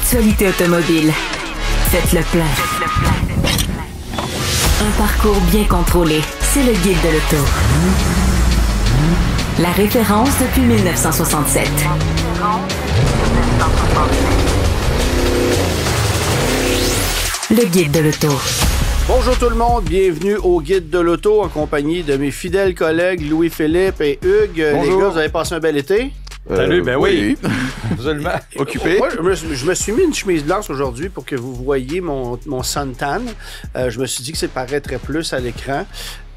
L'actualité automobile. Faites le plein. Un parcours bien contrôlé. C'est le Guide de l'auto. La référence depuis 1967. Le Guide de l'auto. Bonjour tout le monde, bienvenue au Guide de l'auto en compagnie de mes fidèles collègues Louis-Philippe et Hugues. Bonjour. Les gars, vous avez passé un bel été? Salut, ben oui. Absolument. Occupé. Moi, je me suis mis une chemise blanche aujourd'hui pour que vous voyiez mon suntan. Je me suis dit que ça paraîtrait plus à l'écran.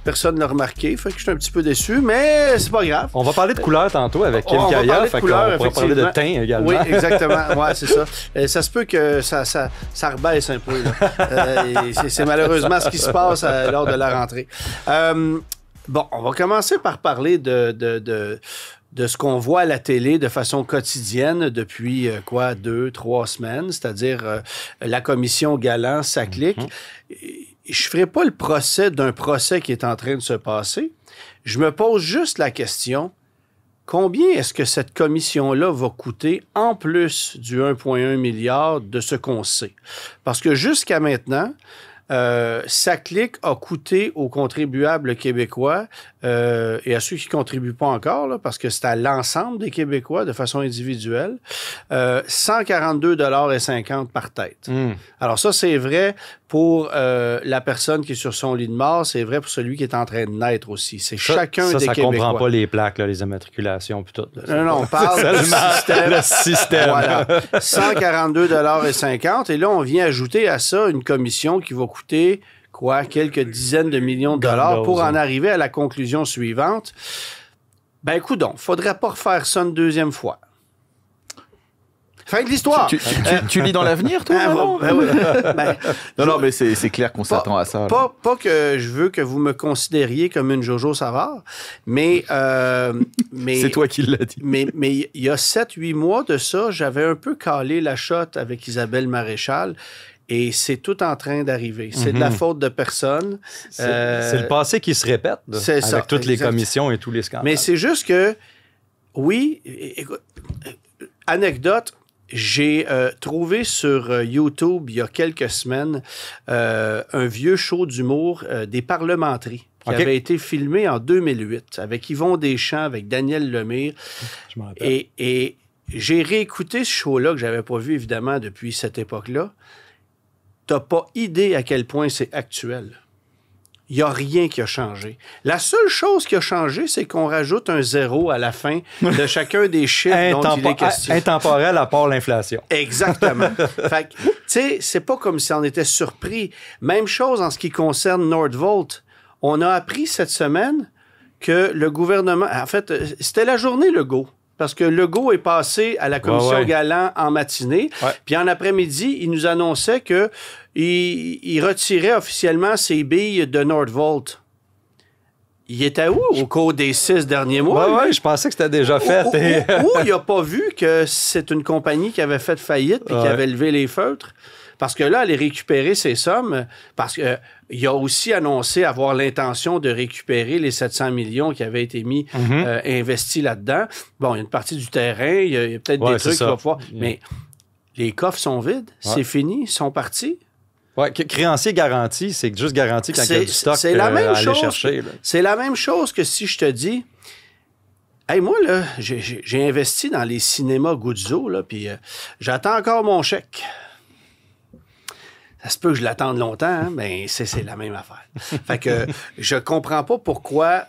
Personne ne l'a remarqué, fait que je suis un petit peu déçu, mais c'est pas grave. On va parler de couleur tantôt avec Kim On va Kaya, parler de fait couleur, qu'on pourra parler de teint également. Oui, exactement. Ouais, c'est ça. Ça se peut que ça rebaisse un peu. C'est malheureusement ce qui se passe lors de la rentrée. Bon, on va commencer par parler de ce qu'on voit à la télé de façon quotidienne depuis 2-3 semaines, c'est-à-dire la commission Galland-Saclic. Je ne ferai pas le procès d'un procès qui est en train de se passer. Je me pose juste la question, combien est-ce que cette commission-là va coûter en plus du 1,1 milliard de ce qu'on sait? Parce que jusqu'à maintenant, Saclic a coûté aux contribuables québécois et à ceux qui ne contribuent pas encore, là, parce que c'est à l'ensemble des Québécois de façon individuelle, 142,50 $ par tête. Alors ça, c'est vrai pour la personne qui est sur son lit de mort, c'est vrai pour celui qui est en train de naître aussi. C'est chacun des Québécois. Ça comprend pas les plaques, là, les immatriculations puis tout. Là. Non, on parle du système. Le système. Voilà, 142,50 $. Et là, on vient ajouter à ça une commission qui va coûter, quelques dizaines de millions de dollars pour en arriver à la conclusion suivante. Ben, coudonc, faudrait pas refaire ça une deuxième fois. Fin de l'histoire. Tu lis dans l'avenir, toi? Non, mais c'est clair qu'on s'attend à ça. Pas que je veux que vous me considériez comme une Jojo Savard, mais c'est toi qui l'as dit. Mais il y a 7-8 mois de ça, j'avais un peu calé la shot avec Isabelle Maréchal. Et c'est tout en train d'arriver. C'est de la faute de personne. C'est le passé qui se répète, là, avec ça, toutes les commissions et tous les scandales. Mais c'est juste que, oui, écoute, anecdote, j'ai trouvé sur YouTube, il y a quelques semaines, un vieux show d'humour des parlementeries qui avait été filmé en 2008 avec Yvon Deschamps, avec Daniel Lemire. Je m'en rappelle. Et j'ai réécouté ce show-là que je n'avais pas vu, évidemment, depuis cette époque-là. T'as pas idée à quel point c'est actuel. Il n'y a rien qui a changé. La seule chose qui a changé, c'est qu'on rajoute un 0 à la fin de chacun des chiffres dont il est question. Intemporel à part l'inflation. Exactement. Fait que, tu sais, c'est pas comme si on était surpris. Même chose en ce qui concerne Nordvolt. On a appris cette semaine que le gouvernement... En fait, c'était la journée Legault. Parce que Legault est passé à la commission Galland en matinée. Ouais. Puis en après-midi, il nous annonçait qu'il retirait officiellement ses billes de Nordvolt. Il était où au cours des 6 derniers mois? Oui, je pensais que c'était déjà fait. Ou il n'a pas vu que c'est une compagnie qui avait fait faillite et qui avait levé les feutres? Parce que là, aller récupérer ces sommes, parce qu'il a aussi annoncé avoir l'intention de récupérer les 700 millions qui avaient été investis là-dedans. Bon, il y a une partie du terrain, il y a peut-être des trucs qu'il va pouvoir... Mais les coffres sont vides, c'est fini, ils sont partis. Oui, créancier garanti, c'est juste garanti quand il y a du stock à aller chercher. Là. C'est la même chose que si je te dis... Hey, moi, là, j'ai investi dans les cinémas Guzzo, là, puis j'attends encore mon chèque. Ça se peut que je l'attende longtemps, mais c'est la même affaire. Fait que je comprends pas pourquoi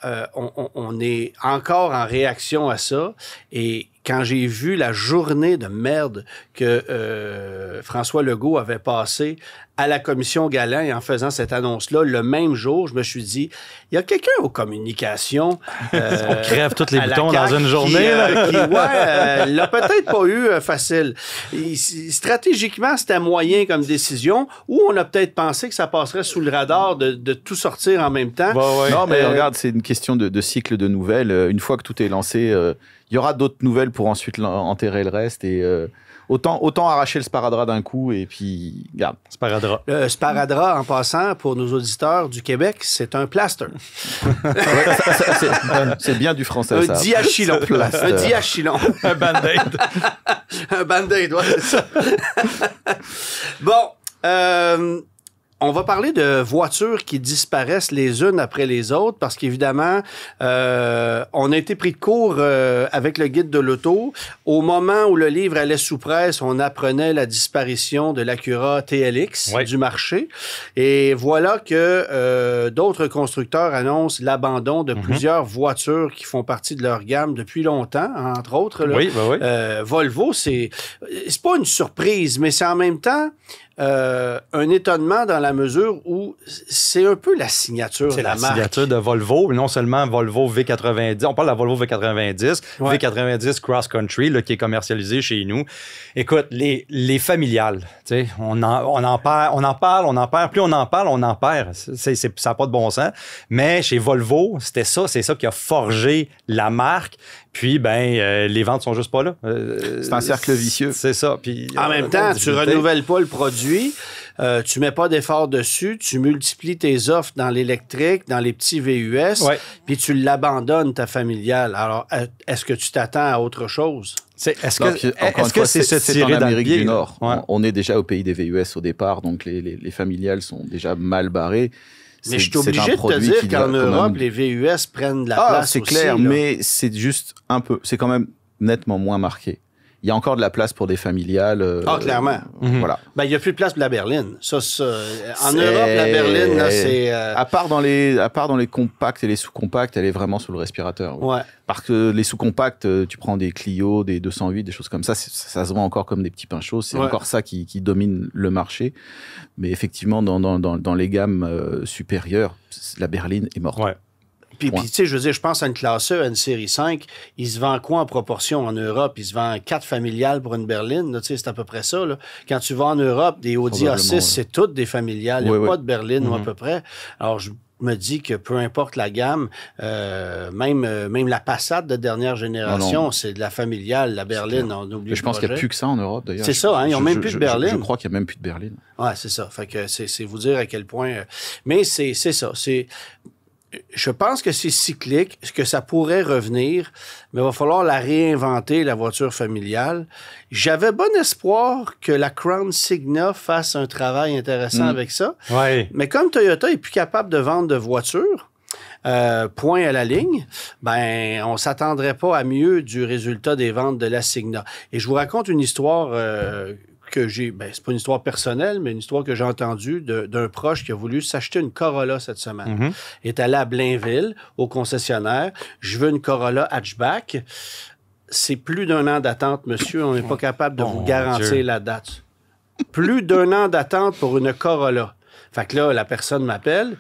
on est encore en réaction à ça. Et quand j'ai vu la journée de merde que François Legault avait passée à la commission Galland et en faisant cette annonce-là, le même jour, je me suis dit, il y a quelqu'un aux communications... on crève tous les boutons dans une journée. L'a peut-être pas eu facile. Stratégiquement, c'était moyen comme décision, ou on a peut-être pensé que ça passerait sous le radar de tout sortir en même temps. Non, mais regarde, c'est une question de cycle de nouvelles. Une fois que tout est lancé, il y aura d'autres nouvelles pour ensuite enterrer le reste et... Autant arracher le sparadrap d'un coup et puis, regarde. Sparadrap. Le sparadrap, en passant, pour nos auditeurs du Québec, c'est un plaster. C'est bien du français, un diachylon. Un diachylon. Un band-aid. Un Band-Aid, ouais, c'est ça. Bon, on va parler de voitures qui disparaissent les unes après les autres parce qu'évidemment, on a été pris de court avec le guide de l'auto. Au moment où le livre allait sous presse, on apprenait la disparition de l'Acura TLX du marché. Et voilà que d'autres constructeurs annoncent l'abandon de plusieurs voitures qui font partie de leur gamme depuis longtemps, entre autres. Là. Volvo, c'est pas une surprise, mais c'est en même temps... un étonnement dans la mesure où c'est un peu la signature de la marque. C'est la signature de Volvo, mais non seulement Volvo V90, on parle de la Volvo V90, V90 Cross Country, là, qui est commercialisé chez nous. Écoute, les familiales, tu sais, on en perd, plus on en parle, on en perd. Ça n'a pas de bon sens. Mais chez Volvo, c'est ça qui a forgé la marque. Puis, les ventes sont juste pas là. C'est un cercle vicieux. C'est ça. Puis, en même temps, tu renouvelles pas le produit, tu mets pas d'effort dessus, tu multiplies tes offres dans l'électrique, dans les petits VUS, puis tu l'abandonnes, ta familiale. Alors, est-ce que tu t'attends à autre chose? Est-ce que c'est se tirer en Amérique du Nord? On est déjà au pays des VUS au départ, donc les familiales sont déjà mal barrées. Mais je suis obligé de te dire qu'en Europe, les VUS prennent de la place c'est aussi. C'est clair, là. Mais c'est juste un peu... C'est quand même nettement moins marqué. Il y a encore de la place pour des familiales. Clairement. Voilà. Il n'y a plus de place pour la berline. En Europe, la berline, là, c'est... À part dans les compacts et les sous-compacts, elle est vraiment sous le respirateur. Ouais. Parce que les sous-compacts, tu prends des Clio, des 208, des choses comme ça, ça se vend encore comme des petits pains chauds. C'est encore ça qui domine le marché. Mais effectivement, dans les gammes supérieures, la berline est morte. Ouais. Puis tu sais, je veux dire, je pense à une classe E, à une série 5, il se vend quoi en proportion en Europe? Il se vend 4 familiales pour une berline, tu sais, c'est à peu près ça, là. Quand tu vas en Europe, des Audi A6, c'est toutes des familiales, il n'y a pas de berline ou à peu près. Alors, je me dis que peu importe la gamme, même la Passat de dernière génération, c'est de la familiale, la berline, on oublie. Je pense qu'il n'y a plus que ça en Europe, d'ailleurs. C'est ça, ils n'ont même plus de berline. Je crois qu'il n'y a même plus de berline. Ouais, c'est ça. Fait que c'est vous dire à quel point... Mais c'est ça, je pense que c'est cyclique, que ça pourrait revenir, mais il va falloir la réinventer, la voiture familiale. J'avais bon espoir que la Crown Signa fasse un travail intéressant avec ça. Ouais. Mais comme Toyota est plus capable de vendre de voitures, point à la ligne, on s'attendrait pas à mieux du résultat des ventes de la Signa. Et je vous raconte une histoire... que j'ai, c'est pas une histoire personnelle, mais une histoire que j'ai entendue d'un proche qui a voulu s'acheter une Corolla cette semaine. Il est allé à Blainville, au concessionnaire. Je veux une Corolla hatchback. C'est plus d'1 an d'attente, monsieur. On n'est pas capable de vous garantir la date. Plus d'1 an d'attente pour une Corolla. Fait que là, la personne m'appelle.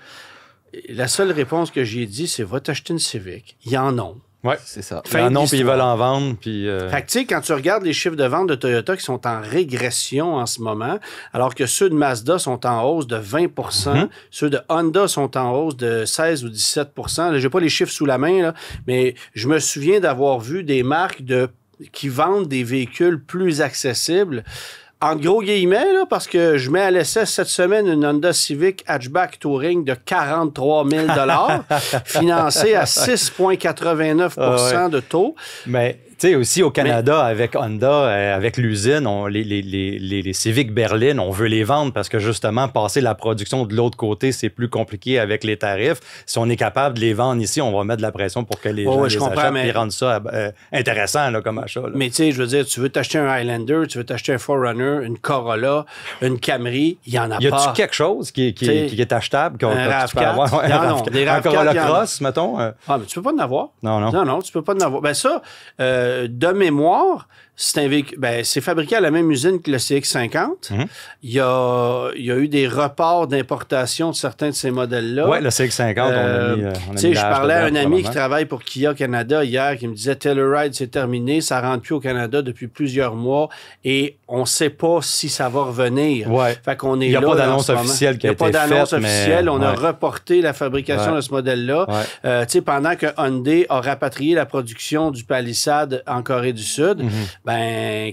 La seule réponse que j'ai dit, c'est « Va t'acheter une Civic. » Ils en ont. Oui, c'est ça. Puis ils veulent en vendre. Puis Fait que, tu sais, quand tu regardes les chiffres de vente de Toyota qui sont en régression en ce moment, alors que ceux de Mazda sont en hausse de 20 ceux de Honda sont en hausse de 16 ou 17 là, j'ai pas les chiffres sous la main, là, mais je me souviens d'avoir vu des marques qui vendent des véhicules plus accessibles. En gros guillemets, là, parce que je mets à l'essai cette semaine une Honda Civic Hatchback Touring de 43 000 financée à 6,89 de taux. Mais tu sais, aussi au Canada, avec Honda, avec l'usine, les Civic Berlin, on veut les vendre parce que justement, passer la production de l'autre côté, c'est plus compliqué avec les tarifs. Si on est capable de les vendre ici, on va mettre de la pression pour que les gens les achètent et rendre ça intéressant là, comme achat. Là. Mais tu sais, je veux dire, tu veux t'acheter un Highlander, tu veux t'acheter un 4Runner, une Corolla, une Camry, il y en a pas. Y a-tu quelque chose qui est achetable? Un RAV4? Non, des RAV4. Un Corolla Cross, mettons? Ah, mais tu peux pas en avoir. Non, tu peux pas en avoir. Ben ça... de mémoire, c'est un véhicule, c'est fabriqué à la même usine que le CX-50. Il y a eu des reports d'importation de certains de ces modèles-là. Oui, le CX-50, on a mis je parlais à un ami qui travaille pour Kia Canada hier qui me disait Telluride, c'est terminé, ça rentre plus au Canada depuis plusieurs mois et on ne sait pas si ça va revenir. Ouais. Fait qu'on est il n'y a pas d'annonce officielle qui a été faite. Il n'y a pas d'annonce officielle. On a reporté la fabrication de ce modèle-là. Pendant que Hyundai a rapatrié la production du Palisade en Corée du Sud,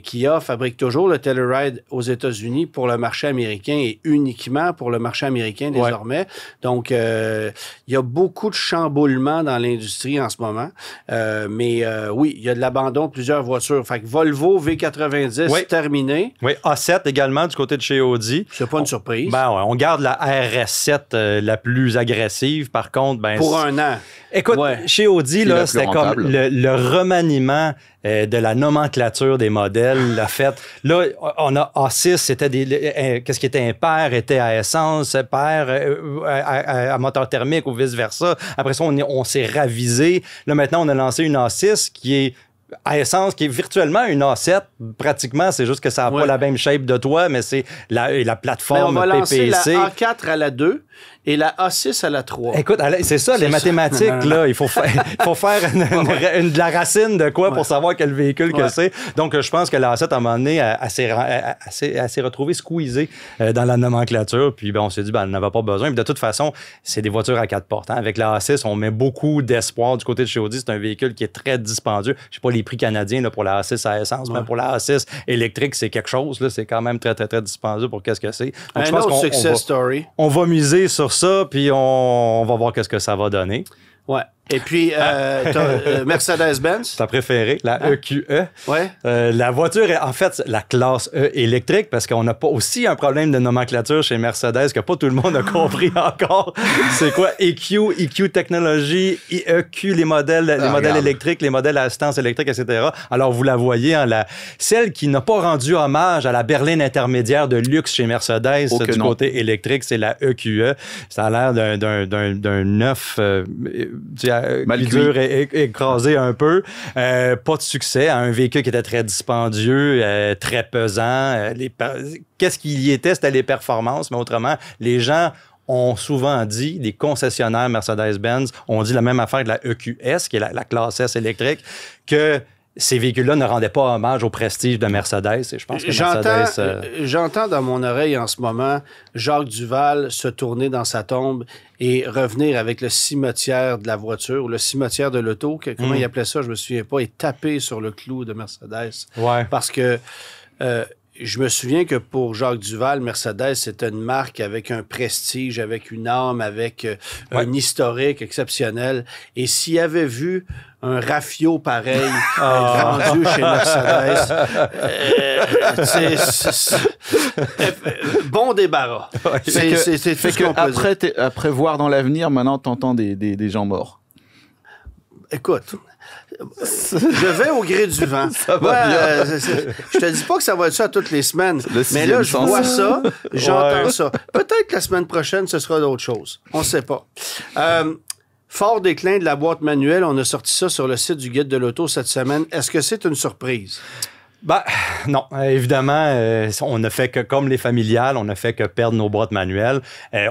Kia fabrique toujours le Telluride aux États-Unis pour le marché américain et uniquement pour le marché américain désormais. Donc, il y a beaucoup de chamboulements dans l'industrie en ce moment. Oui, il y a de l'abandon de plusieurs voitures. Fait que Volvo V90, terminé. Oui, A7 également du côté de chez Audi. C'est pas une surprise. On garde la RS7 la plus agressive. Par contre, pour un an. Écoute, chez Audi, là, c'était comme le remaniement de la nomenclature des modèles, la fait. Là, on a A6, c'était qu'est-ce qui était impair était à essence, pair à moteur thermique ou vice-versa. Après ça, on s'est ravisé. Là, maintenant, on a lancé une A6 qui est à essence, qui est virtuellement une A7, pratiquement, c'est juste que ça n'a pas la même shape de toi, mais c'est la plateforme PPC. On va lancer la A4 à la 2 et la A6 à la 3. Écoute, c'est ça, les mathématiques, là. Il faut faire de la racine de quoi pour savoir quel véhicule que c'est. Donc, je pense que la A7, à un moment donné, elle s'est retrouvée squeezée dans la nomenclature. Puis, on s'est dit, elle n'en avait pas besoin. Puis, de toute façon, c'est des voitures à 4 portes. Hein. Avec la A6, on met beaucoup d'espoir du côté de chez Audi. C'est un véhicule qui est très dispendieux. Je sais pas les prix canadiens là, pour la A6 à essence, mais pour la A6 électrique, c'est quelque chose. Là. C'est quand même très, très, très dispendieux pour qu'est-ce que c'est. Donc, je pense qu'on success story. On va miser sur ça, puis on va voir qu'est-ce que ça va donner. Ouais. Et puis, Mercedes-Benz. Ta préférée, la EQE. Ouais. La voiture est en fait la classe E électrique parce qu'on n'a pas aussi un problème de nomenclature chez Mercedes que pas tout le monde a compris encore. C'est quoi EQ Technology, EQ, les modèles électriques, les modèles à assistance électrique, etc. Alors, vous la voyez, celle qui n'a pas rendu hommage à la berline intermédiaire de luxe chez Mercedes du côté électrique, c'est la EQE. Ça a l'air d'un neuf... dur et écrasé un peu. Pas de succès. Un véhicule qui était très dispendieux, très pesant. Qu'est-ce qu'il y était? C'était les performances, mais autrement, les gens ont souvent dit, les concessionnaires Mercedes-Benz ont dit la même affaire que la EQS, qui est la classe S électrique, que ces véhicules-là ne rendaient pas hommage au prestige de Mercedes. Et je pense que j'entends dans mon oreille en ce moment Jacques Duval se tourner dans sa tombe et revenir avec le cimetière de la voiture ou le cimetière de l'auto. Comment il appelait ça? Je me souviens pas. Et taper sur le clou de Mercedes. Ouais. Parce que... je me souviens que pour Jacques Duval, Mercedes, c'était une marque avec un prestige, avec une âme, avec un historique exceptionnel. Et s'il avait vu un Rafio pareil vendu chez Mercedes, bon débarras. C'est tout ce qu'on peut dire. Après voir dans l'avenir, maintenant, t'entends des gens morts. Écoute... Je vais au gré du vent. Ça va bien. Je te dis pas que ça va être ça toutes les semaines, mais là, je vois ça, j'entends ça. Peut-être que la semaine prochaine, ce sera d'autres choses. On ne sait pas. Fort déclin de la boîte manuelle, on a sorti ça sur le site du Guide de l'auto cette semaine. Est-ce que c'est une surprise? Non, évidemment, on ne fait que, comme les familiales, on ne fait que perdre nos boîtes manuelles.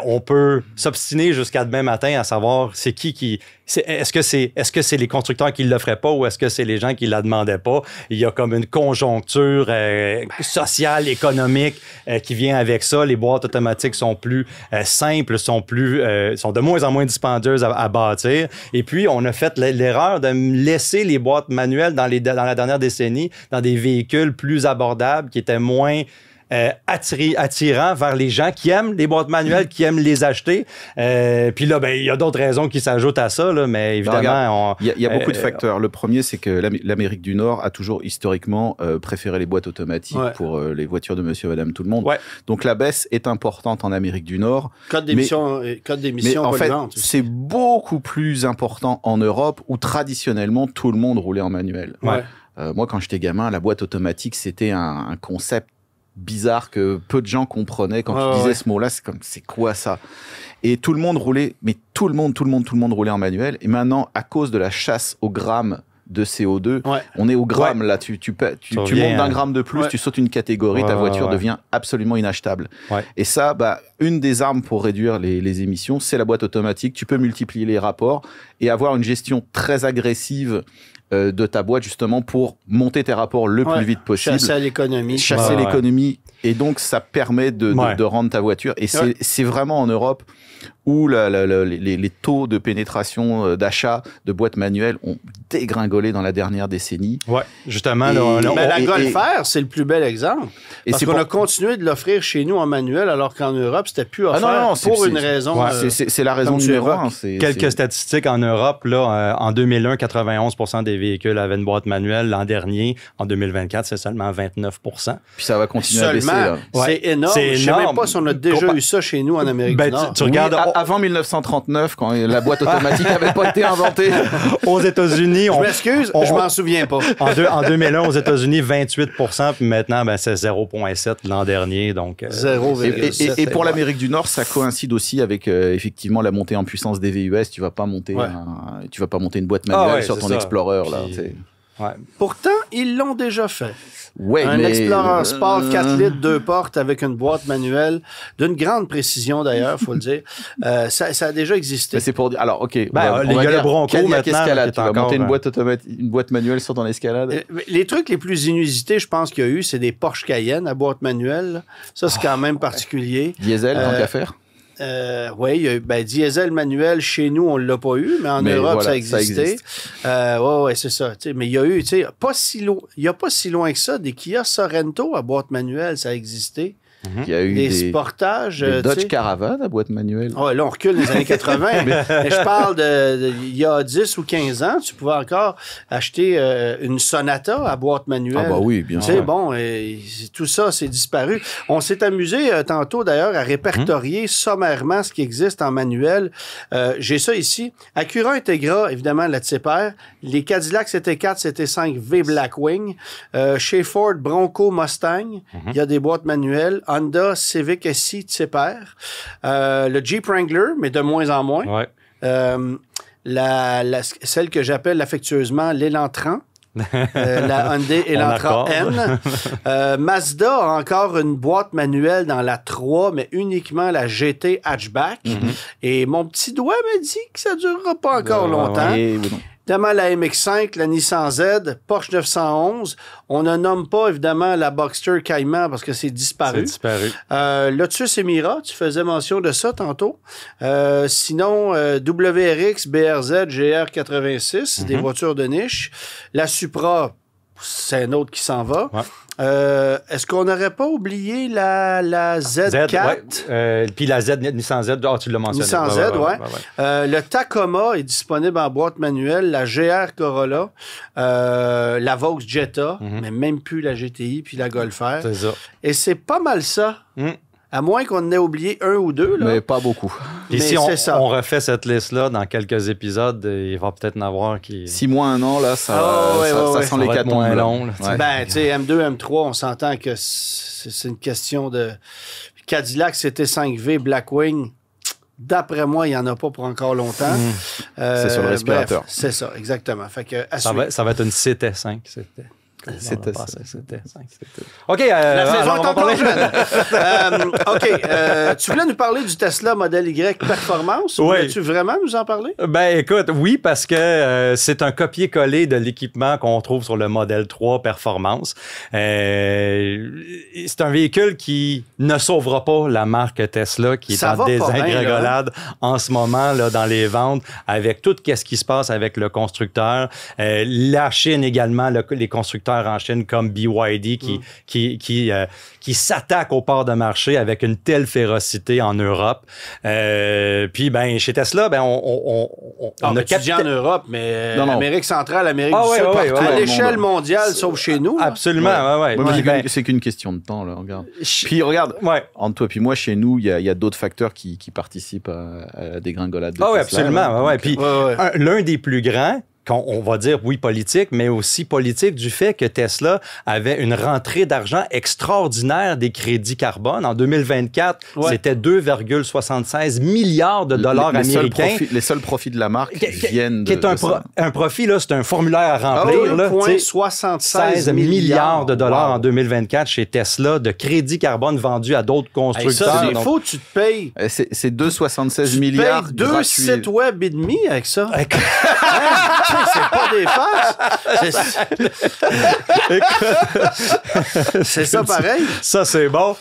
On peut s'obstiner jusqu'à demain matin à savoir c'est qui est-ce que c'est les constructeurs qui ne le feraient pas ou est-ce que c'est les gens qui ne la demandaient pas? Il y a comme une conjoncture sociale, économique qui vient avec ça. Les boîtes automatiques sont plus simples, sont de moins en moins dispendieuses à bâtir. Et puis, on a fait l'erreur de laisser les boîtes manuelles dans la dernière décennie dans des véhicules plus abordables qui étaient moins attirant vers les gens qui aiment les boîtes manuelles, qui aiment les acheter. Puis là, il y a d'autres raisons qui s'ajoutent à ça, là, mais évidemment... Il y a beaucoup de facteurs. Le premier, c'est que l'Amérique du Nord a toujours historiquement préféré les boîtes automatiques pour les voitures de monsieur, madame, tout le monde. Ouais. Donc la baisse est importante en Amérique du Nord. Code d'émission en fait, c'est beaucoup plus important en Europe où traditionnellement, tout le monde roulait en manuel. Ouais. Moi, quand j'étais gamin, la boîte automatique, c'était un concept bizarre que peu de gens comprenaient quand tu disais ce mot-là. C'est quoi ça? Et tout le monde roulait, mais tout le monde roulait en manuel. Et maintenant, à cause de la chasse au gramme de CO2, on est au gramme là. Tu montes d'un gramme de plus, tu sautes une catégorie, ta voiture devient absolument inachetable. Ouais. Et ça, une des armes pour réduire les émissions, c'est la boîte automatique. Tu peux multiplier les rapports et avoir une gestion très agressive de ta boîte justement pour monter tes rapports le plus vite possible. Chasser l'économie. L'économie. Et donc, ça permet de rendre ta voiture. Et c'est vraiment en Europe où les taux de pénétration d'achat de boîtes manuelles ont dégringolé dans la dernière décennie. Ouais, justement. Mais la Golf R, c'est le plus bel exemple. Parce qu'on a continué de l'offrir chez nous en manuel, alors qu'en Europe, c'était plus offert pour une raison. C'est la raison numéro un. Quelques statistiques en Europe. Là, en 2001, 91% des véhicules avaient une boîte manuelle. L'an dernier, en 2024, c'est seulement 29%. Puis ça va continuer à baisser. Là. C'est énorme. Je ne sais même pas si on a déjà eu ça chez nous en Amérique du Nord. Tu regardes, avant 1939, quand la boîte automatique n'avait pas été inventée. Aux États-Unis, je m'excuse, je m'en souviens pas. En 2001, aux États-Unis, 28%, puis maintenant, c'est 0,7 l'an dernier. Donc, 0,7. Et pour l'Amérique du Nord, ça coïncide aussi avec effectivement la montée en puissance des VUS. Tu vas pas monter une boîte manuelle sur ton Explorer. Là, Pourtant, ils l'ont déjà fait. Un Explorer Sport 4 litres, 2 portes avec une boîte manuelle d'une grande précision d'ailleurs, faut le dire. Ça a déjà existé. Mais c'est pour dire. Alors, OK. Il y a le Bronco maintenant. Escalade, tu vas monter une boîte manuelle sur ton Escalade. Les trucs les plus inusités, je pense qu'il y a eu, c'est des Porsche Cayenne à boîte manuelle. Ça, c'est quand même particulier. Diesel, tant qu'à faire. Oui, diesel manuel, chez nous, on ne l'a pas eu, mais en Europe, ça existait. Oui, c'est ça. Mais il y a eu, il n'y a pas si loin que ça, des Kia Sorento à boîte manuelle, ça a existé. Il y a eu des portages. Des Dodge Caravan à boîte manuelle. Là, on recule les années 80. mais je parle il y a 10 ou 15 ans, tu pouvais encore acheter une Sonata à boîte manuelle. Ah, bah oui, bien sûr. Bon, tout ça, c'est disparu. On s'est amusé tantôt, d'ailleurs, à répertorier sommairement ce qui existe en manuel. J'ai ça ici. Acura Integra, évidemment, la type R. Les Cadillac CT4, CT5 V Blackwing. Chez Ford, Bronco, Mustang. Il y a des boîtes manuelles. Honda Civic SI type R, le Jeep Wrangler, mais de moins en moins. Ouais. Celle que j'appelle affectueusement l'Elantra. La Hyundai Elantra N. Mazda a encore une boîte manuelle dans la 3, mais uniquement la GT Hatchback. Et mon petit doigt me dit que ça ne durera pas encore longtemps. Évidemment, la MX-5, la Nissan Z, Porsche 911. On ne nomme pas, évidemment, la Boxster Cayman parce que c'est disparu. Lotus Emira, tu faisais mention de ça tantôt. Sinon, WRX, BRZ, GR86, des voitures de niche. La Supra, c'est un autre qui s'en va. Ouais. Est-ce qu'on n'aurait pas oublié la Z4? Puis la Nissan Z, tu l'as mentionné. Nissan Z, ouais. Le Tacoma est disponible en boîte manuelle, la GR Corolla, la Vaux Jetta, mais même plus la GTI puis la Golf R. C'est ça. Et c'est pas mal ça. À moins qu'on en ait oublié un ou deux. Là. Mais pas beaucoup. Et si on refait cette liste-là dans quelques épides, il va peut-être en avoir qui... 6 mois, 1 an, là, ça sent les 4 moins long. Tu sais, M2, M3, on s'entend que c'est une question de... Cadillac, CT5V, Blackwing. D'après moi, il n'y en a pas pour encore longtemps. C'est sur le respirateur. Bref, c'est ça, exactement. Fait que, ça va être une CT5. C'était ça. OK. La saison est encore jeune. OK. Tu voulais nous parler du Tesla Model Y Performance? Oui. Voulais-tu vraiment nous en parler? Ben, écoute, oui, parce que c'est un copier-coller de l'équipement qu'on trouve sur le Model 3 Performance. C'est un véhicule qui ne sauvera pas la marque Tesla, qui est en désingringolade en ce moment là, dans les ventes, avec tout ce qui se passe avec le constructeur. La Chine également, les constructeurs en Chine comme BYD qui s'attaque aux parts de marché avec une telle férocité en Europe. Puis chez Tesla, on a capté en Europe, mais Amérique centrale, Amérique du Sud, à l'échelle mondiale, sauf chez nous. Absolument, c'est qu'une question de temps, là, regarde. Puis regarde, entre toi et moi, chez nous, il y a d'autres facteurs qui participent à la dégringolade de Tesla. Oui, absolument. Puis l'un des plus grands, on va dire, oui, politique, mais aussi politique du fait que Tesla avait une rentrée d'argent extraordinaire des crédits carbone. En 2024, c'était 2,76 milliards de dollars américains. Les seuls profits de la marque viennent de un profit, là, c'est un formulaire à remplir. 1,76 milliards de dollars en 2024 chez Tesla de crédits carbone vendus à d'autres constructeurs. Il faut que tu te payes. C'est 2,76 milliards gratuits. 2 sites web et demi avec ça. c'est pas des farces. C'est ça pareil. Ça, c'est bon.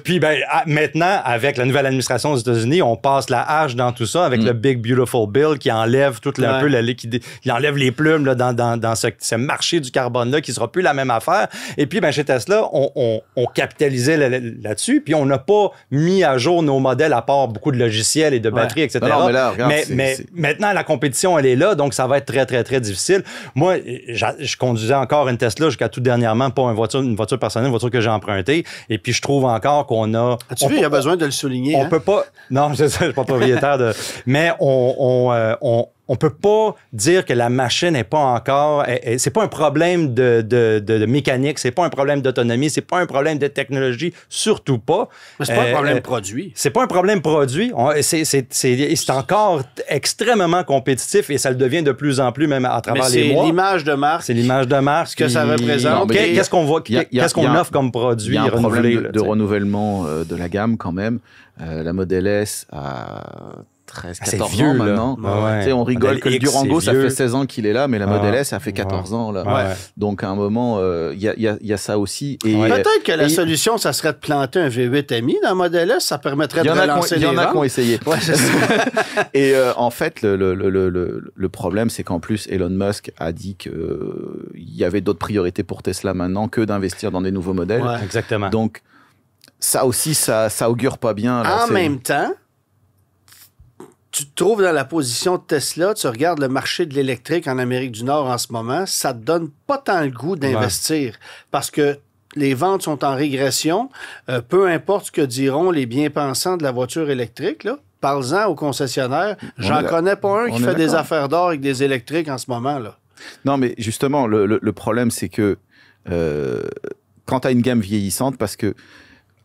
Puis maintenant, avec la nouvelle administration aux États-Unis, on passe la hache dans tout ça avec le Big Beautiful Bill qui enlève tout un peu la liquidité, qui enlève les plumes là, dans ce marché du carbone-là qui sera plus la même affaire. Et puis, chez Tesla, on capitalisait là-dessus, puis on n'a pas mis à jour nos modèles à part beaucoup de logiciels et de batteries, etc. Non, mais là, regarde, mais maintenant, la compétition, elle est là, donc ça va être très, très, très difficile. Moi, je conduisais encore une Tesla jusqu'à tout dernièrement, pas une voiture personnelle, une voiture que j'ai empruntée, et puis je trouve encore qu'on a... As-tu vu, il y a besoin de le souligner. On peut pas... Non, je suis pas propriétaire de... Mais on peut pas dire que la machine n'est pas encore... C'est pas un problème de mécanique, c'est pas un problème d'autonomie, c'est pas un problème de technologie, surtout pas. Mais c'est pas un problème produit. C'est pas un problème produit. C'est encore extrêmement compétitif et ça le devient de plus en plus, même à travers les mois. C'est l'image de marque. C'est l'image de marque. Ce que ça représente. Qu'est-ce qu'on voit, qu'est-ce qu'on offre comme produit renouvelé? Il y a un problème de là, renouvellement de la gamme quand même. La Model S a 13-14 vieux, ans maintenant. Ouais. On rigole que le Durango, ça fait 16 ans qu'il est là, mais la Model S, ça fait 14 ans. Là. Ouais. Donc, à un moment, il y a ça aussi. Et, peut-être que la solution, ça serait de planter un V8 MI dans la Model S, ça permettrait de relancer les ventes. Il y en a qui ont essayé. Ouais, c'est ça. Et en fait, le problème, c'est qu'en plus, Elon Musk a dit qu'il y avait d'autres priorités pour Tesla maintenant que d'investir dans des nouveaux modèles. Ouais. Exactement. Donc, ça aussi, ça augure pas bien. Là, en même temps, tu te trouves dans la position de Tesla, tu regardes le marché de l'électrique en Amérique du Nord en ce moment, ça te donne pas tant le goût d'investir parce que les ventes sont en régression. Peu importe ce que diront les bien-pensants de la voiture électrique, là, parle-en aux concessionnaires. J'en connais pas un qui fait des affaires d'or avec des électriques en ce moment. Là. Non, mais justement, le problème, c'est que quand tu as une gamme vieillissante, parce que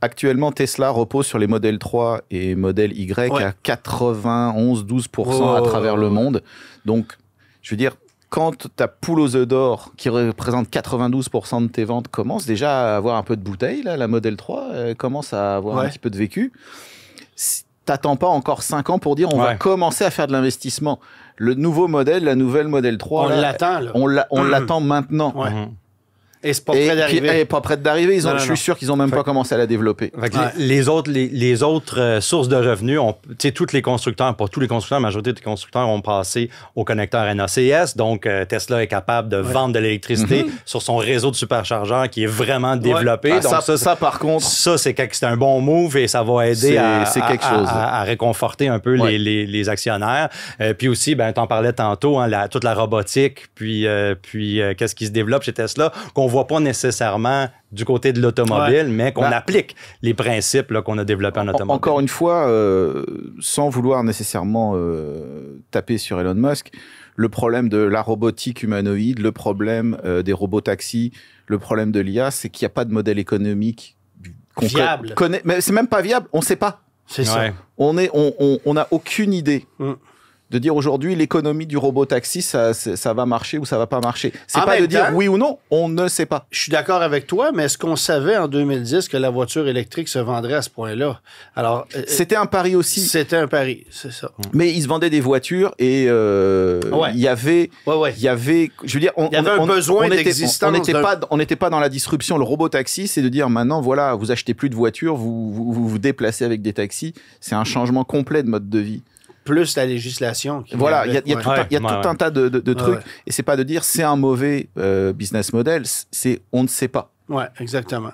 actuellement, Tesla repose sur les modèles 3 et modèle Y à 91-12% à travers le monde. Donc, je veux dire, quand ta poule aux œufs d'or, qui représente 92% de tes ventes, commence déjà à avoir un peu de bouteille, là, la modèle 3 commence à avoir un petit peu de vécu. T'attends pas encore 5 ans pour dire on va commencer à faire de l'investissement. Le nouveau modèle, la nouvelle modèle 3, on l'attend maintenant. Ouais. Et c'est pas prêt d'arriver. Elle est pas prête d'arriver. Je suis sûr qu'ils ont même pas commencé à la développer. Les autres sources de revenus, tous les constructeurs, pas tous les constructeurs, la majorité des constructeurs ont passé au connecteur NACS. Donc, Tesla est capable de vendre de l'électricité sur son réseau de superchargeurs qui est vraiment développé. Ah, donc, ça, par contre... Ça, c'est un bon move et ça va aider à réconforter un peu les actionnaires. Puis aussi, t'en parlais tantôt, toute la robotique, puis qu'est-ce qui se développe chez Tesla, qu'on voit pas nécessairement du côté de l'automobile, mais qu'on applique les principes là, qu'on a développés en automobile. Encore une fois, sans vouloir nécessairement taper sur Elon Musk, le problème de la robotique humanoïde, le problème des robotaxis, le problème de l'IA, c'est qu'il n'y a pas de modèle économique viable. Mais c'est même pas viable, on ne sait pas. C'est ça. On n'a aucune idée. De dire aujourd'hui l'économie du robot taxi ça va marcher ou ça va pas marcher. C'est pas de dire oui ou non, on ne sait pas. Je suis d'accord avec toi, mais est-ce qu'on savait en 2010 que la voiture électrique se vendrait à ce point-là? Alors c'était un pari aussi. C'était un pari, c'est ça. Mais ils se vendaient des voitures et il y avait je veux dire il y avait un besoin d'existence. On n'était pas dans la disruption. Le robot taxi, c'est de dire maintenant voilà, vous achetez plus de voitures, vous déplacez avec des taxis, c'est un changement complet de mode de vie. Plus la législation. Voilà, il y a tout un tas de trucs. Et c'est pas de dire c'est un mauvais business model, c'est on ne sait pas. Ouais, exactement.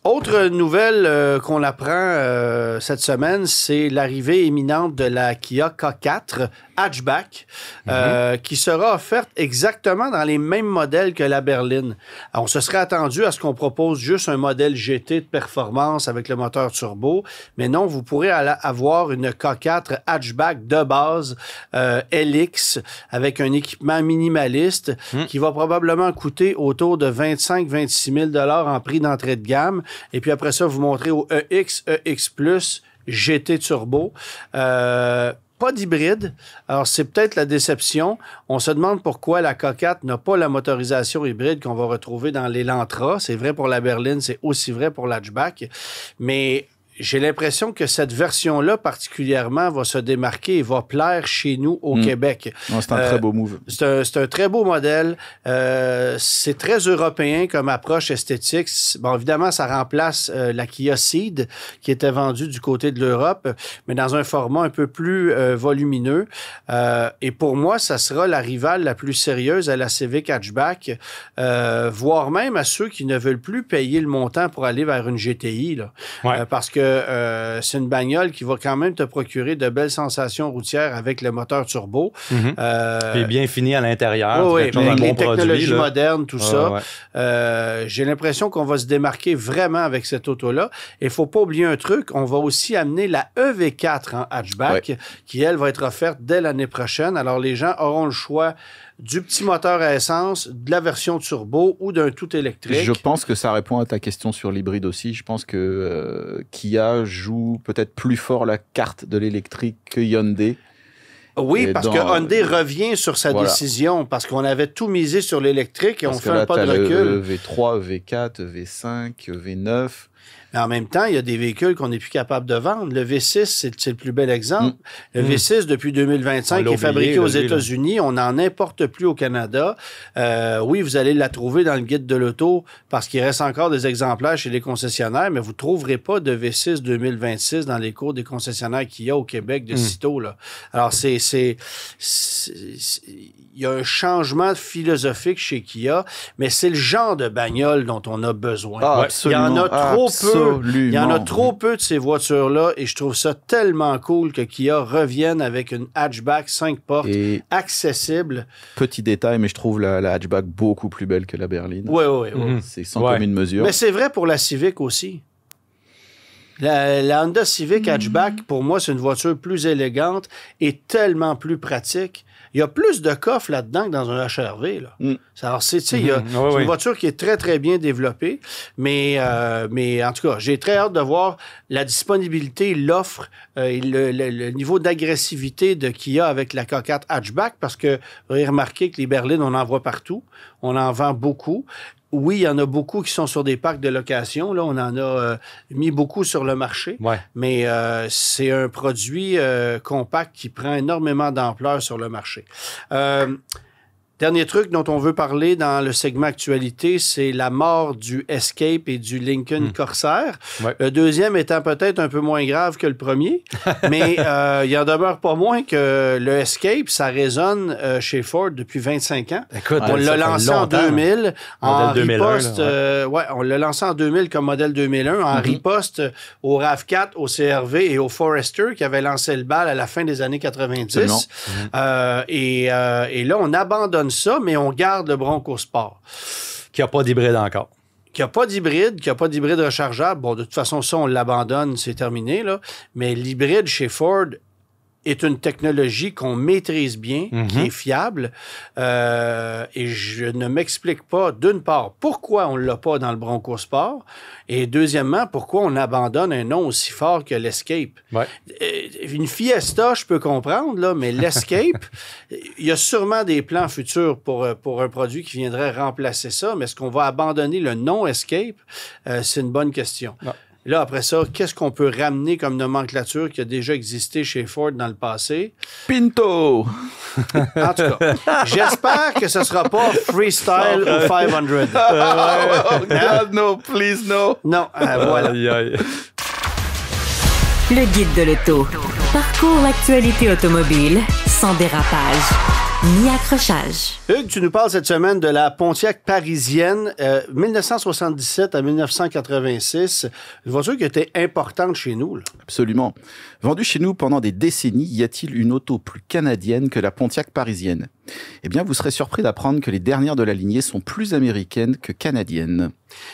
Autre nouvelle qu'on apprend cette semaine, c'est l'arrivée imminente de la Kia K4 hatchback qui sera offerte exactement dans les mêmes modèles que la berline. Alors, on se serait attendu à ce qu'on propose juste un modèle GT de performance avec le moteur turbo, mais non, vous pourrez avoir une K4 hatchback de base LX avec un équipement minimaliste qui va probablement coûter autour de 25-26 000 $ en prix d'entrée de gamme. Et puis après ça, vous montrez au EX, EX+, GT turbo. Pas d'hybride. Alors, c'est peut-être la déception. On se demande pourquoi la K4 n'a pas la motorisation hybride qu'on va retrouver dans l'Elantra. C'est vrai pour la berline, c'est aussi vrai pour l'hatchback. Mais j'ai l'impression que cette version-là, particulièrement, va se démarquer et va plaire chez nous au Québec. C'est un très beau move. C'est un très beau modèle. C'est très européen comme approche esthétique. Bon, évidemment, ça remplace la Kia Ceed qui était vendue du côté de l'Europe, mais dans un format un peu plus volumineux. Et pour moi, ça sera la rivale la plus sérieuse à la Civic Hatchback, voire même à ceux qui ne veulent plus payer le montant pour aller vers une GTI. Là. Ouais. Parce que c'est une bagnole qui va quand même te procurer de belles sensations routières avec le moteur turbo. Et bien fini à l'intérieur. Oui, avec les technologies produit, modernes, tout ça. Ouais. J'ai l'impression qu'on va se démarquer vraiment avec cette auto-là. Et il ne faut pas oublier un truc, on va aussi amener la EV4 en hatchback, qui, elle, va être offerte dès l'année prochaine. Alors, les gens auront le choix du petit moteur à essence, de la version turbo ou d'un tout électrique. Je pense que ça répond à ta question sur l'hybride aussi. Je pense que Kia joue peut-être plus fort la carte de l'électrique que Hyundai. Oui, parce que Hyundai revient sur sa décision, parce qu'on avait tout misé sur l'électrique et on fait un pas de recul. V3, V4, V5, V9... Mais en même temps, il y a des véhicules qu'on n'est plus capable de vendre. Le V6, c'est le plus bel exemple. Le V6, depuis 2025, est fabriqué aux États-Unis. On n'en importe plus au Canada. Oui, vous allez la trouver dans le guide de l'auto parce qu'il reste encore des exemplaires chez les concessionnaires, mais vous ne trouverez pas de V6 2026 dans les cours des concessionnaires qu'il y a au Québec de sitôt. Là. Alors, il y a un changement philosophique chez Kia, mais c'est le genre de bagnole dont on a besoin. Ah, absolument, il y en a trop peu. Il y en a trop peu de ces voitures-là et je trouve ça tellement cool que Kia revienne avec une hatchback 5 portes accessible. Petit détail, mais je trouve la hatchback beaucoup plus belle que la berline. Oui. C'est sans commune mesure. Mais c'est vrai pour la Civic aussi. La Honda Civic hatchback, pour moi, c'est une voiture plus élégante et tellement plus pratique. Il y a plus de coffres là-dedans que dans un HR-V. Là. Alors, c'est une voiture qui est très, très bien développée, mais en tout cas, j'ai très hâte de voir la disponibilité, l'offre, le niveau d'agressivité de Kia avec la K4 hatchback, parce que vous avez remarqué que les berlines, on en voit partout, on en vend beaucoup. Oui, il y en a beaucoup qui sont sur des parcs de location. Là, on en a mis beaucoup sur le marché. Ouais. Mais c'est un produit compact qui prend énormément d'ampleur sur le marché. Dernier truc dont on veut parler dans le segment actualité, c'est la mort du Escape et du Lincoln Corsair. Ouais. Le deuxième étant peut-être un peu moins grave que le premier, mais il en demeure pas moins que le Escape, ça résonne chez Ford depuis 25 ans. Écoute, on l'a lancé en 2000 en riposte. On l'a lancé en 2000 comme modèle 2001 en riposte au RAV4, au CR-V et au Forester qui avait lancé le bal à la fin des années 90. Et là, on abandonne ça, mais on garde le Bronco Sport. Qui n'a pas d'hybride encore. Qui n'a pas d'hybride rechargeable. Bon, de toute façon, ça, on l'abandonne, c'est terminé, là. Mais l'hybride chez Ford est une technologie qu'on maîtrise bien, qui est fiable. Et je ne m'explique pas, d'une part, pourquoi on ne l'a pas dans le Bronco Sport, et deuxièmement, pourquoi on abandonne un nom aussi fort que l'Escape. Ouais. Une Fiesta, je peux comprendre, là, mais l'Escape, il y a sûrement des plans futurs pour un produit qui viendrait remplacer ça, mais est-ce qu'on va abandonner le nom Escape? C'est une bonne question. Ouais. Là, après ça, qu'est-ce qu'on peut ramener comme nomenclature qui a déjà existé chez Ford dans le passé? Pinto! En tout cas, j'espère que ce ne sera pas Freestyle ou 500. Oh God, no, please, no! Non, voilà. Le guide de l'auto. Parcours l'actualité automobile sans dérapage ni accrochage. Hugues, tu nous parles cette semaine de la Pontiac parisienne, 1977 à 1986. Une voiture qui était importante chez nous. Là. Absolument. Vendue chez nous pendant des décennies, y a-t-il une auto plus canadienne que la Pontiac parisienne? Eh bien, vous serez surpris d'apprendre que les dernières de la lignée sont plus américaines que canadiennes.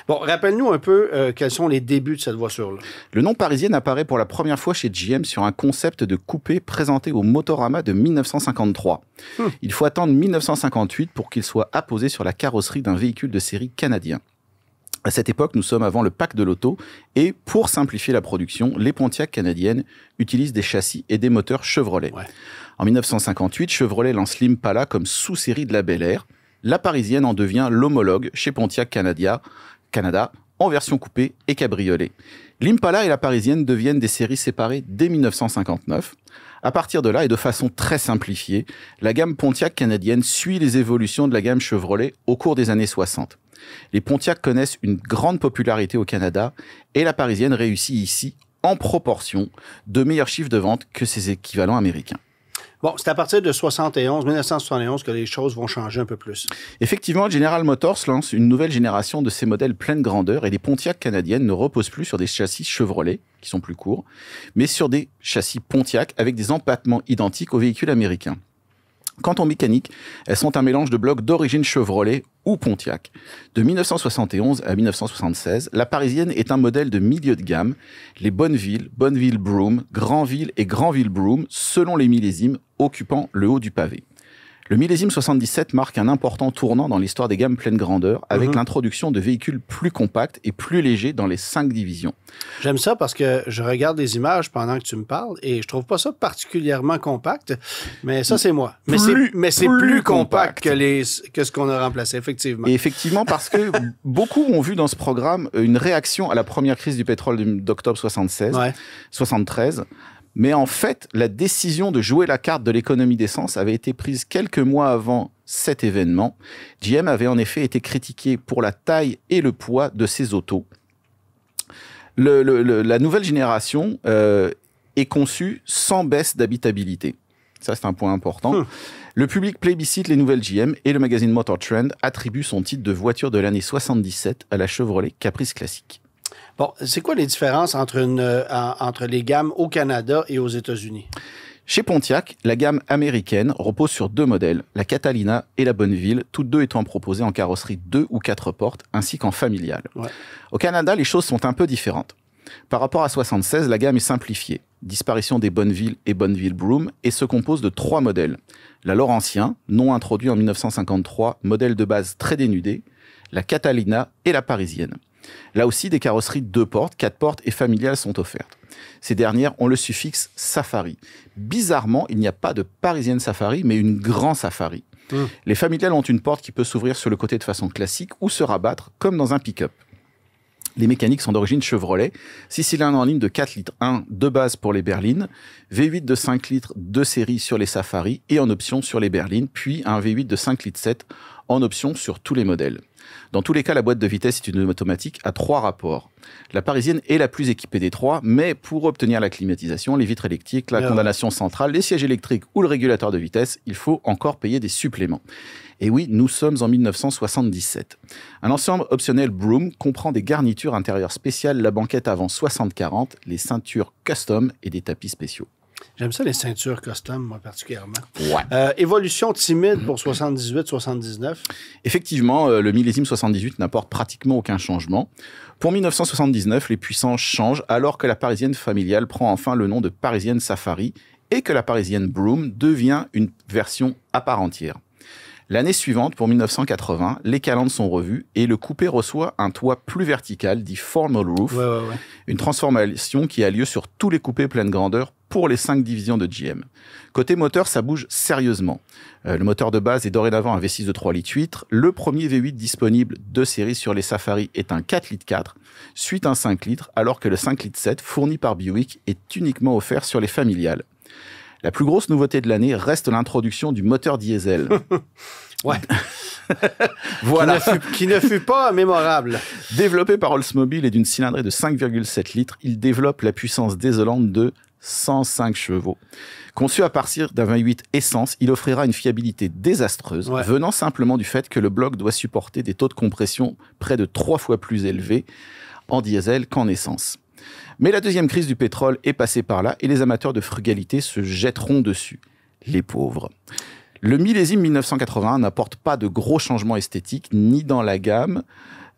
Bon, rappelle-nous un peu quels sont les débuts de cette voiture-là. Le nom parisienne apparaît pour la première fois chez GM sur un concept de coupé présenté au Motorama de 1953. Il faut attendre 1958 pour qu'il soit apposé sur la carrosserie d'un véhicule de série canadien. À cette époque, nous sommes avant le pack de l'auto et pour simplifier la production, les Pontiac canadiennes utilisent des châssis et des moteurs Chevrolet. Ouais. En 1958, Chevrolet lance l'Impala comme sous-série de la Bel Air. La parisienne en devient l'homologue chez Pontiac Canada en version coupée et cabriolet. L'Impala et la Parisienne deviennent des séries séparées dès 1959. À partir de là, et de façon très simplifiée, la gamme Pontiac canadienne suit les évolutions de la gamme Chevrolet au cours des années 60. Les Pontiac connaissent une grande popularité au Canada et la Parisienne réussit ici, en proportion, de meilleurs chiffres de vente que ses équivalents américains. Bon, c'est à partir de 1971 que les choses vont changer un peu plus. Effectivement, General Motors lance une nouvelle génération de ces modèles pleine grandeur et les Pontiac canadiennes ne reposent plus sur des châssis Chevrolet, qui sont plus courts, mais sur des châssis Pontiac avec des empattements identiques aux véhicules américains. Quant aux mécaniques, elles sont un mélange de blocs d'origine Chevrolet ou Pontiac. De 1971 à 1976, la Parisienne est un modèle de milieu de gamme. Les Bonneville, Bonneville Broom, Granville et Granville Broom, selon les millésimes, occupant le haut du pavé. Le millésime 77 marque un important tournant dans l'histoire des gammes pleine grandeur avec l'introduction de véhicules plus compacts et plus légers dans les 5 divisions. J'aime ça parce que je regarde des images pendant que tu me parles et je trouve pas ça particulièrement compact, mais ça c'est moi. Mais c'est plus compact que ce qu'on a remplacé, effectivement. Et effectivement parce que beaucoup ont vu dans ce programme une réaction à la première crise du pétrole d'octobre 73. Mais en fait, la décision de jouer la carte de l'économie d'essence avait été prise quelques mois avant cet événement. GM avait en effet été critiqué pour la taille et le poids de ses autos. La nouvelle génération est conçue sans baisse d'habitabilité. Ça, c'est un point important. Le public plébiscite les nouvelles GM et le magazine Motor Trend attribue son titre de voiture de l'année 77 à la Chevrolet Caprice classique. Bon, c'est quoi les différences entre les gammes au Canada et aux États-Unis? Chez Pontiac, la gamme américaine repose sur 2 modèles, la Catalina et la Bonneville, toutes 2 étant proposées en carrosserie 2 ou 4 portes, ainsi qu'en familiale. Ouais. Au Canada, les choses sont un peu différentes. Par rapport à 76, la gamme est simplifiée. Disparition des Bonneville et Bonneville Broom et se compose de 3 modèles. La Laurentien, non introduit en 1953, modèle de base très dénudé, la Catalina et la Parisienne. Là aussi, des carrosseries 2 portes, 4 portes et familiales sont offertes. Ces dernières ont le suffixe Safari. Bizarrement, il n'y a pas de Parisienne Safari, mais une Grand Safari. Les familiales ont une porte qui peut s'ouvrir sur le côté de façon classique ou se rabattre, comme dans un pick-up. Les mécaniques sont d'origine Chevrolet, 6 cylindres en ligne de 4 litres 1 de base pour les berlines, V8 de 5 litres de série sur les Safari et en option sur les berlines, puis un V8 de 5 litres 7 en option sur tous les modèles. Dans tous les cas, la boîte de vitesse est une automatique à 3 rapports. La Parisienne est la plus équipée des 3, mais pour obtenir la climatisation, les vitres électriques, la condamnation centrale, les sièges électriques ou le régulateur de vitesse, il faut encore payer des suppléments. Et oui, nous sommes en 1977. Un ensemble optionnel Broom comprend des garnitures intérieures spéciales, la banquette avant 60-40, les ceintures custom et des tapis spéciaux. J'aime ça, les ceintures custom, moi, particulièrement. Ouais. Évolution timide pour 78-79. Effectivement, le millésime 78 n'apporte pratiquement aucun changement. Pour 1979, les puissances changent alors que la Parisienne familiale prend enfin le nom de Parisienne Safari et que la Parisienne Broom devient une version à part entière. L'année suivante, pour 1980, les calandres sont revus et le coupé reçoit un toit plus vertical, dit formal roof, une transformation qui a lieu sur tous les coupés pleine grandeur pour les 5 divisions de GM. Côté moteur, ça bouge sérieusement. Le moteur de base est dorénavant un V6 de 3 litres 8. Le premier V8 disponible de série sur les Safari est un 4 litres 4, suite un 5 litres, alors que le 5 litres 7 fourni par Buick est uniquement offert sur les familiales. La plus grosse nouveauté de l'année reste l'introduction du moteur diesel. Ouais. Voilà. Qui ne fut pas mémorable. Développé par Oldsmobile et d'une cylindrée de 5,7 litres, il développe la puissance désolante de 105 chevaux. Conçu à partir d'un V8 essence, il offrira une fiabilité désastreuse, venant simplement du fait que le bloc doit supporter des taux de compression près de 3 fois plus élevés en diesel qu'en essence. Mais la deuxième crise du pétrole est passée par là et les amateurs de frugalité se jetteront dessus. Les pauvres. Le millésime 1981 n'apporte pas de gros changements esthétiques, ni dans la gamme,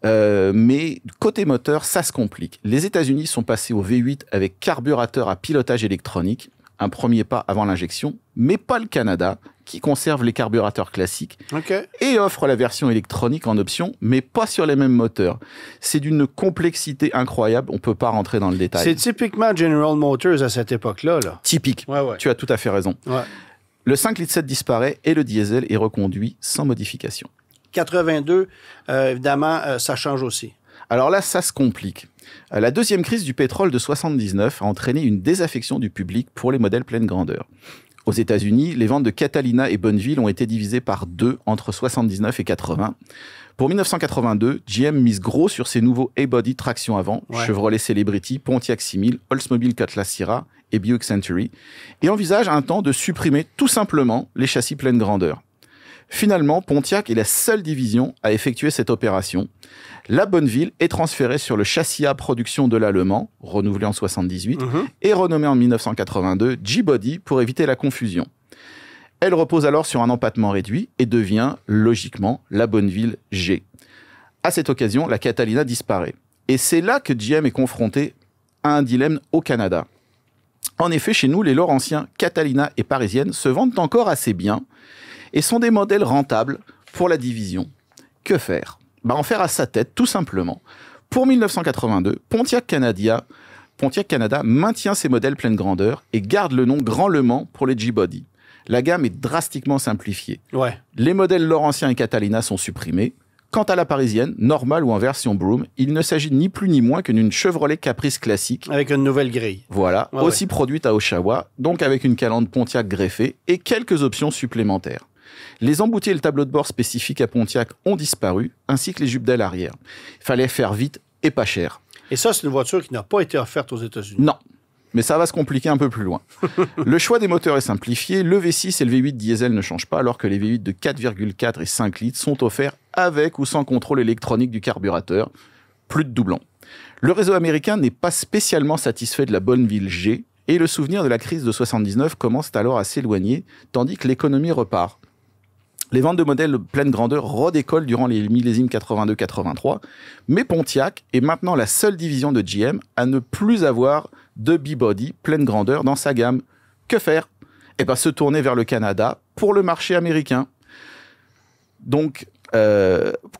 mais côté moteur, ça se complique. Les États-Unis sont passés au V8 avec carburateur à pilotage électronique, un premier pas avant l'injection, mais pas le Canada, qui conserve les carburateurs classiques et offre la version électronique en option, mais pas sur les mêmes moteurs. C'est d'une complexité incroyable, on peut pas rentrer dans le détail. C'est typiquement General Motors à cette époque-là. Typique, tu as tout à fait raison. Le 5 litres 7 disparaît et le diesel est reconduit sans modification. 82, évidemment, ça change aussi. Alors là, ça se complique. La deuxième crise du pétrole de 79 a entraîné une désaffection du public pour les modèles pleine grandeur. Aux États-Unis, les ventes de Catalina et Bonneville ont été divisées par 2 entre 79 et 80. Pour 1982, GM mise gros sur ses nouveaux A-Body traction avant, Chevrolet Celebrity, Pontiac 6000, Oldsmobile Cutlass Sierra et Buick Century, et envisage un temps de supprimer tout simplement les châssis pleine grandeur. Finalement, Pontiac est la seule division à effectuer cette opération. La Bonneville est transférée sur le châssis A production de l'Allemand, renouvelé en 78, et renommé en 1982 G-Body pour éviter la confusion. Elle repose alors sur un empattement réduit et devient, logiquement, la Bonneville G. À cette occasion, la Catalina disparaît. Et c'est là que GM est confronté à un dilemme au Canada. En effet, chez nous, les Laurentiens, Catalina et Parisienne se vendent encore assez bien et sont des modèles rentables pour la division. Que faire ? En faire à sa tête, tout simplement. Pour 1982, Pontiac Canada maintient ses modèles pleine grandeur et garde le nom Grand Le Mans pour les G-Body. La gamme est drastiquement simplifiée. Les modèles Laurentien et Catalina sont supprimés. Quant à la Parisienne, normale ou en version Broom, il ne s'agit ni plus ni moins que d'une Chevrolet Caprice classique. Avec une nouvelle grille. Voilà, aussi produite à Oshawa, donc avec une calandre Pontiac greffée et quelques options supplémentaires. Les emboutiers et le tableau de bord spécifiques à Pontiac ont disparu, ainsi que les jupes d'aile arrière. Il fallait faire vite et pas cher. Et ça, c'est une voiture qui n'a pas été offerte aux États-Unis. Non, mais ça va se compliquer un peu plus loin. Le choix des moteurs est simplifié. Le V6 et le V8 diesel ne changent pas, alors que les V8 de 4,4 et 5 litres sont offerts avec ou sans contrôle électronique du carburateur. Plus de doublons. Le réseau américain n'est pas spécialement satisfait de la Bonneville G, et le souvenir de la crise de 79 commence alors à s'éloigner, tandis que l'économie repart. Les ventes de modèles pleine grandeur redécollent durant les millésimes 82-83, mais Pontiac est maintenant la seule division de GM à ne plus avoir de B-Body pleine grandeur dans sa gamme. Que faire ? Se tourner vers le Canada pour le marché américain. Donc,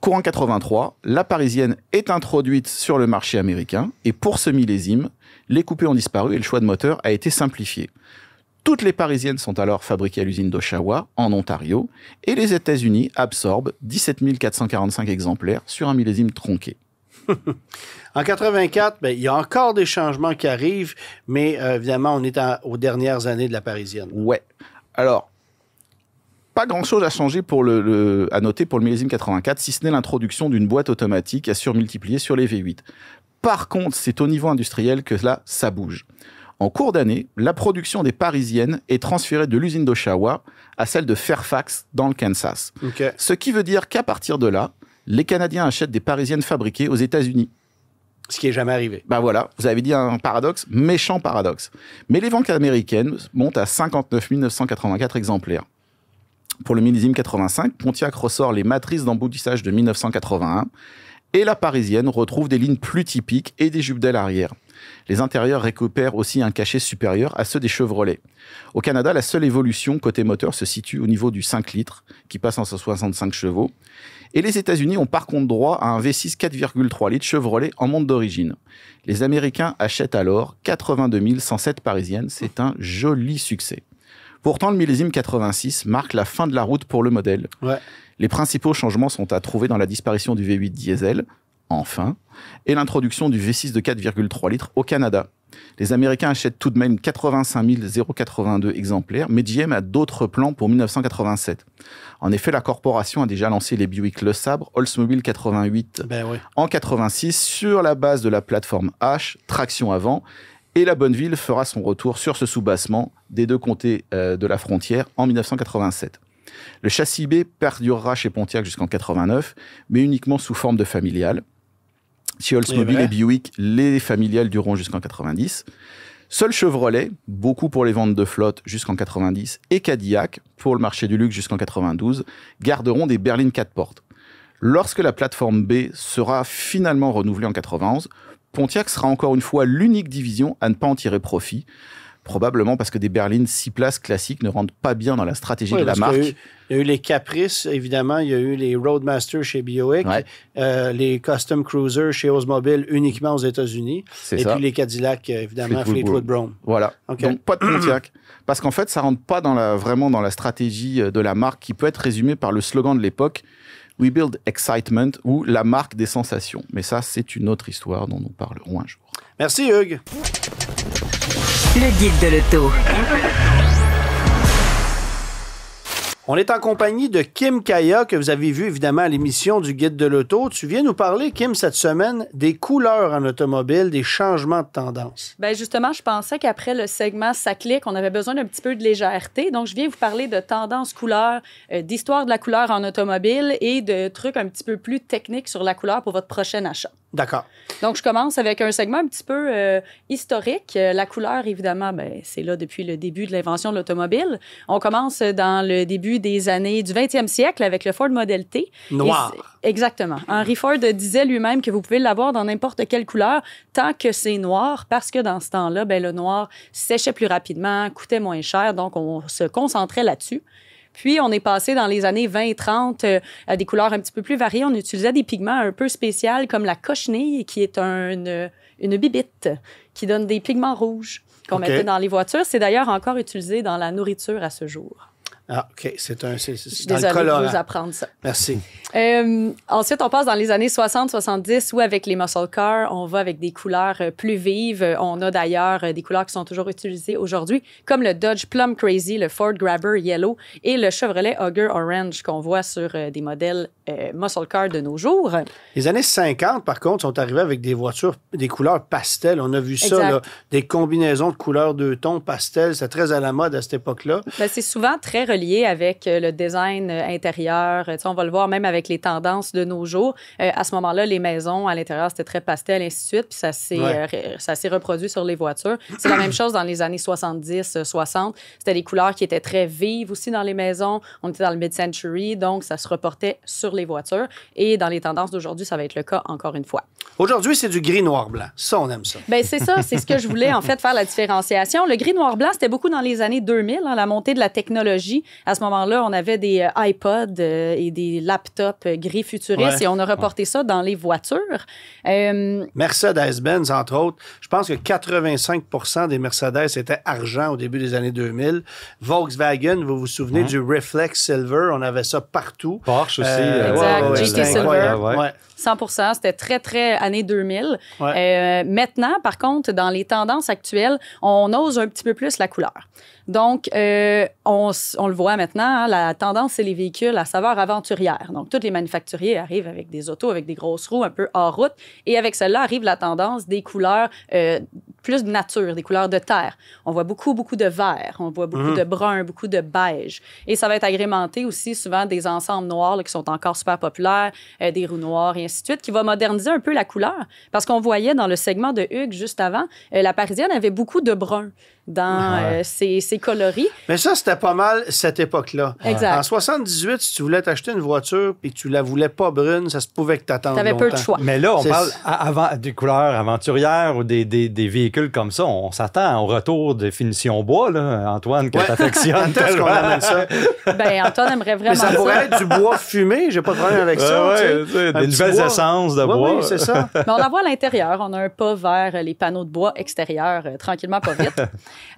courant 83, la Parisienne est introduite sur le marché américain, et pour ce millésime, les coupés ont disparu et le choix de moteur a été simplifié. Toutes les Parisiennes sont alors fabriquées à l'usine d'Oshawa, en Ontario, et les États-Unis absorbent 17 445 exemplaires sur un millésime tronqué. En 84, il y a encore des changements qui arrivent, mais évidemment, on est aux dernières années de la Parisienne. Ouais. Alors, pas grand-chose à changer à noter pour le millésime 84, si ce n'est l'introduction d'une boîte automatique à surmultiplier sur les V8. Par contre, c'est au niveau industriel que là, ça bouge. En cours d'année, la production des Parisiennes est transférée de l'usine d'Oshawa à celle de Fairfax dans le Kansas. Ce qui veut dire qu'à partir de là, les Canadiens achètent des Parisiennes fabriquées aux États-Unis. Ce qui n'est jamais arrivé. Voilà, vous avez dit un paradoxe, méchant paradoxe. Mais les ventes américaines montent à 59 984 exemplaires. Pour le millésime 85, Pontiac ressort les matrices d'emboutissage de 1981 et la Parisienne retrouve des lignes plus typiques et des jupes d'aile arrière. Les intérieurs récupèrent aussi un cachet supérieur à ceux des Chevrolet. Au Canada, la seule évolution côté moteur se situe au niveau du 5 litres, qui passe en 165 chevaux. Et les États-Unis ont par contre droit à un V6 4,3 litres Chevrolet en monte d'origine. Les Américains achètent alors 82 107 Parisiennes. C'est un joli succès. Pourtant, le millésime 86 marque la fin de la route pour le modèle. Les principaux changements sont à trouver dans la disparition du V8 diesel, enfin, et l'introduction du V6 de 4,3 litres au Canada. Les Américains achètent tout de même 85 082 exemplaires, mais GM a d'autres plans pour 1987. En effet, la corporation a déjà lancé les Buick Le Sabre, Oldsmobile 88 en 86 sur la base de la plateforme H, traction avant, et la Bonneville fera son retour sur ce soubassement des deux comtés de la frontière en 1987. Le châssis B perdurera chez Pontiac jusqu'en 89, mais uniquement sous forme de familiale. Chez Oldsmobile et Buick, les familiales dureront jusqu'en 90. Seul Chevrolet, beaucoup pour les ventes de flotte jusqu'en 90, et Cadillac, pour le marché du luxe jusqu'en 92, garderont des berlines 4 portes. Lorsque la plateforme B sera finalement renouvelée en 91, Pontiac sera encore une fois l'unique division à ne pas en tirer profit, probablement parce que des berlines 6 places classiques ne rentrent pas bien dans la stratégie de la marque. Il y a eu les Caprice, évidemment, il y a eu les Roadmaster chez Buick, les Custom Cruiser chez Oldsmobile uniquement aux États-Unis, puis les Cadillac, évidemment, Fleetwood Brown. Voilà, donc pas de Pontiac, parce qu'en fait, ça rentre pas vraiment dans la stratégie de la marque qui peut être résumée par le slogan de l'époque, We Build Excitement ou la marque des sensations. Mais ça, c'est une autre histoire dont nous parlerons un jour. Merci, Hugues. Le guide de l'auto. On est en compagnie de Kim Kaya, que vous avez vu évidemment à l'émission du Guide de l'auto. Tu viens nous parler, Kim, cette semaine, des couleurs en automobile, des changements de tendance. Bien, justement, je pensais qu'après le segment Ça clique, on avait besoin d'un petit peu de légèreté. Donc, je viens vous parler de tendances couleurs, d'histoire de la couleur en automobile et de trucs un petit peu plus techniques sur la couleur pour votre prochain achat. D'accord. Donc, je commence avec un segment un petit peu historique. La couleur, évidemment, ben, c'est là depuis le début de l'invention de l'automobile. On commence dans le début des années du 20e siècle avec le Ford Model T. Noir. Exactement. Henry Ford disait lui-même que vous pouvez l'avoir dans n'importe quelle couleur tant que c'est noir, parce que dans ce temps-là, ben, le noir séchait plus rapidement, coûtait moins cher, donc on se concentrait là-dessus. Puis, on est passé dans les années 20-30 à des couleurs un petit peu plus variées. On utilisait des pigments un peu spéciaux comme la cochenille, qui est une bibite qui donne des pigments rouges qu'on mettait dans les voitures. C'est d'ailleurs encore utilisé dans la nourriture à ce jour. Ah, OK. C'est dans Désolée le colorant. de vous apprendre ça. Merci. Ensuite, on passe dans les années 60-70 où, avec les muscle cars, on va avec des couleurs plus vives. On a d'ailleurs des couleurs qui sont toujours utilisées aujourd'hui, comme le Dodge Plum Crazy, le Ford Grabber Yellow et le Chevrolet Hugger Orange qu'on voit sur des modèles muscle cars de nos jours. Les années 50, par contre, sont arrivées avec des voitures, des couleurs pastel. On a vu ça, là, des combinaisons de couleurs deux tons pastel. C'est très à la mode à cette époque-là. Ben, c'est souvent très relié avec le design intérieur. On va le voir même avec les tendances de nos jours. À ce moment-là, les maisons à l'intérieur, c'était très pastel, ainsi de suite. Puis ça s'est reproduit sur les voitures. C'est la même chose dans les années 70, 60. C'était des couleurs qui étaient très vives aussi dans les maisons. On était dans le mid-century, donc ça se reportait sur les voitures. Et dans les tendances d'aujourd'hui, ça va être le cas encore une fois. Aujourd'hui, c'est du gris, noir, blanc. Ça, on aime ça. Bien, c'est ça. C'est ce que je voulais, en fait, faire la différenciation. Le gris, noir, blanc, c'était beaucoup dans les années 2000, la montée de la technologie. À ce moment-là, on avait des iPods et des laptops gris futuristes et on a reporté ça dans les voitures. Mercedes-Benz, entre autres. Je pense que 85% des Mercedes étaient argent au début des années 2000. Volkswagen, vous vous souvenez du Reflex Silver? On avait ça partout. Porsche aussi. Exact. GT Silver. Ouais. 100%, c'était très, très années 2000. Maintenant, par contre, dans les tendances actuelles, on ose un petit peu plus la couleur. Donc, on le voit maintenant, la tendance, c'est les véhicules à saveur aventurière. Donc, tous les manufacturiers arrivent avec des autos, avec des grosses roues un peu hors route. Et avec celle-là arrive la tendance des couleurs plus de nature, des couleurs de terre. On voit beaucoup, beaucoup de vert, on voit beaucoup de brun, beaucoup de beige. Et ça va être agrémenté aussi souvent des ensembles noirs là, qui sont encore super populaires, des roues noires et ainsi de suite, qui va moderniser un peu la couleur. Parce qu'on voyait dans le segment de Hugues juste avant, la Parisienne avait beaucoup de brun dans ses coloris. Mais ça, c'était pas mal cette époque-là. Exact. En 78, si tu voulais t'acheter une voiture et que tu la voulais pas brune, ça se pouvait que t'attendes longtemps. T'avais peu de choix. Mais là, on parle des couleurs aventurières ou des véhicules comme ça. On s'attend au retour de finition bois, là, Antoine, que t'affectionnes. Est-ce qu'on amène ça? Ben, Antoine aimerait vraiment ça. Mais ça pourrait être du bois fumé, j'ai pas de problème avec ça. Des nouvelles essences de bois. Oui, c'est ça. Mais on la voit à l'intérieur. On a un pas vers les panneaux de bois extérieurs, tranquillement, pas vite.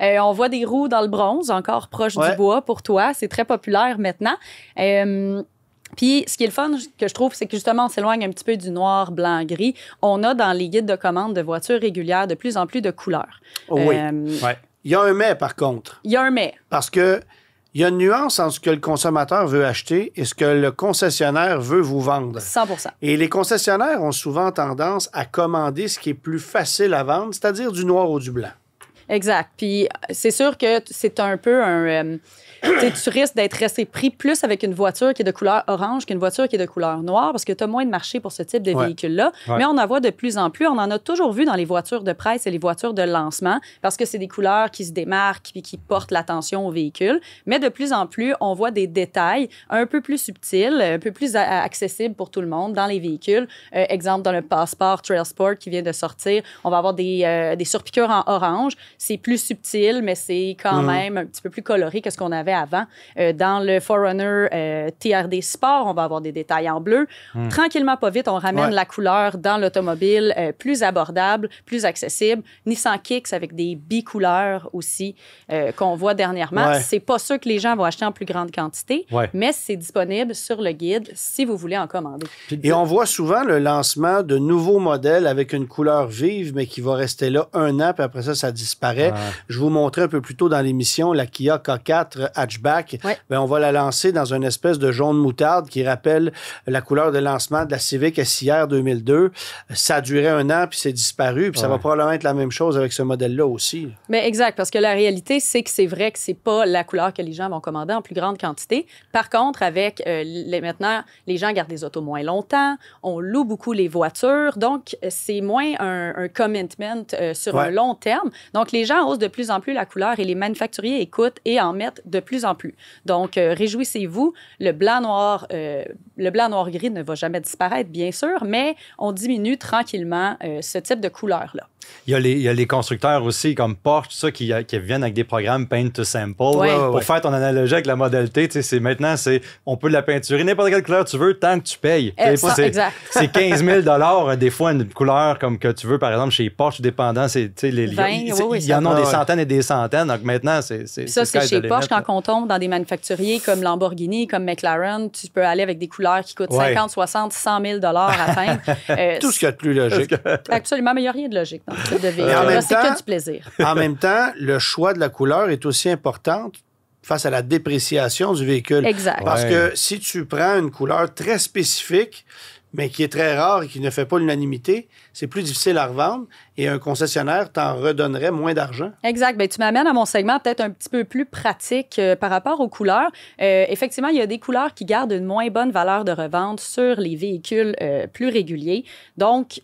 On voit des roues dans le bronze, encore proche du bois pour toi. C'est très populaire maintenant. Puis, ce qui est le fun que je trouve, c'est que justement, on s'éloigne un petit peu du noir, blanc, gris. On a dans les guides de commande de voitures régulières de plus en plus de couleurs. Oui. Il y a un mais, par contre. Il y a un mais. Parce que il y a une nuance entre ce que le consommateur veut acheter et ce que le concessionnaire veut vous vendre. 100%. Et les concessionnaires ont souvent tendance à commander ce qui est plus facile à vendre, c'est-à-dire du noir ou du blanc. Exact. Puis c'est sûr que c'est un peu un... tu risques d'être resté pris plus avec une voiture qui est de couleur orange qu'une voiture qui est de couleur noire parce que tu as moins de marché pour ce type de véhicule-là. Mais on en voit de plus en plus. On en a toujours vu dans les voitures de presse et les voitures de lancement parce que c'est des couleurs qui se démarquent et qui portent l'attention au véhicule. Mais de plus en plus, on voit des détails un peu plus subtils, un peu plus accessibles pour tout le monde dans les véhicules. Exemple, dans le Passport Trail Sport qui vient de sortir, on va avoir des surpiqûres en orange. C'est plus subtil, mais c'est quand même un petit peu plus coloré que ce qu'on avait avant. Dans le 4Runner TRD Sport, on va avoir des détails en bleu. Tranquillement, pas vite, on ramène la couleur dans l'automobile, plus abordable, plus accessible. Nissan Kicks avec des bicouleurs aussi qu'on voit dernièrement. C'est pas sûr que les gens vont acheter en plus grande quantité, mais c'est disponible sur le guide si vous voulez en commander. Et on voit souvent le lancement de nouveaux modèles avec une couleur vive, mais qui va rester là 1 an, puis après ça disparaît. Je vous montrais un peu plus tôt dans l'émission la Kia K4 Hatchback. Bien, on va la lancer dans une espèce de jaune moutarde qui rappelle la couleur de lancement de la Civic SIR 2002. Ça a duré 1 an, puis c'est disparu, puis ça va probablement être la même chose avec ce modèle-là aussi. Mais exact, parce que la réalité, c'est que c'est vrai que c'est pas la couleur que les gens vont commander en plus grande quantité. Par contre, avec maintenant, les gens gardent les autos moins longtemps, on loue beaucoup les voitures, donc c'est moins un commitment sur un long terme. Donc, les gens osent de plus en plus la couleur et les manufacturiers écoutent et en mettent de plus en plus. Donc, réjouissez-vous, le blanc-noir-gris ne va jamais disparaître, bien sûr, mais on diminue tranquillement ce type de couleur-là. Il y a les constructeurs aussi, comme Porsche, tout ça, qui viennent avec des programmes Paint to Sample. Pour faire ton analogie avec la Model T, on peut la peinturer n'importe quelle couleur tu veux tant que tu payes. Exact. C'est 15 000 des fois, une couleur comme que tu veux, par exemple, chez Porsche, dépendant, il y en a des centaines et des centaines. Donc maintenant, c'est ça, c'est chez Porsche. Quand on tombe dans des manufacturiers comme Lamborghini, comme McLaren, tu peux aller avec des couleurs qui coûtent 50, 60, 100 000 à peindre. Tout ce qu'il y a de plus logique. Absolument, mais il n'y a rien de logique dans ce type de véhicule. C'est que du plaisir. En même temps, le choix de la couleur est aussi important face à la dépréciation du véhicule. Exact. Parce que si tu prends une couleur très spécifique, mais qui est très rare et qui ne fait pas l'unanimité, c'est plus difficile à revendre et un concessionnaire t'en redonnerait moins d'argent. Exact. Bien, tu m'amènes à mon segment peut-être un petit peu plus pratique par rapport aux couleurs. Effectivement, il y a des couleurs qui gardent une moins bonne valeur de revente sur les véhicules plus réguliers. Donc,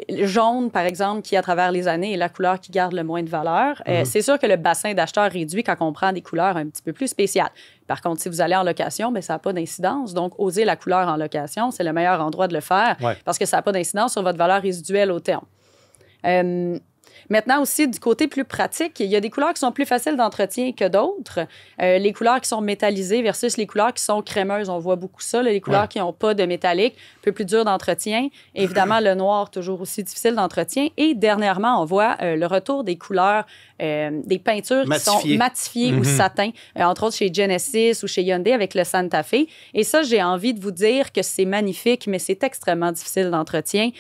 le jaune, par exemple, qui, à travers les années, est la couleur qui garde le moins de valeur. C'est sûr que le bassin d'acheteurs réduit quand on prend des couleurs un petit peu plus spéciales. Par contre, si vous allez en location, bien, ça n'a pas d'incidence. Donc, oser la couleur en location, c'est le meilleur endroit de le faire parce que ça n'a pas d'incidence sur votre valeur résiduelle au terme. Maintenant aussi, du côté plus pratique, il y a des couleurs qui sont plus faciles d'entretien que d'autres. Les couleurs qui sont métallisées versus les couleurs qui sont crémeuses. On voit beaucoup ça, là, les couleurs qui n'ont pas de métallique, un peu plus dur d'entretien. Évidemment, le noir, toujours aussi difficile d'entretien. Et dernièrement, on voit le retour des couleurs, des peintures qui sont matifiées ou satin, entre autres chez Genesis ou chez Hyundai avec le Santa Fe. Et ça, j'ai envie de vous dire que c'est magnifique, mais c'est extrêmement difficile d'entretien.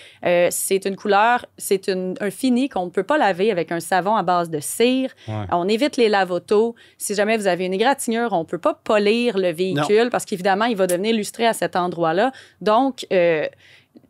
C'est une couleur, c'est un fini qu'on ne peut pas laver avec un savon à base de cire. On évite les lave-autos. Si jamais vous avez une égratignure, on ne peut pas polir le véhicule parce qu'évidemment, il va devenir lustré à cet endroit-là. Donc,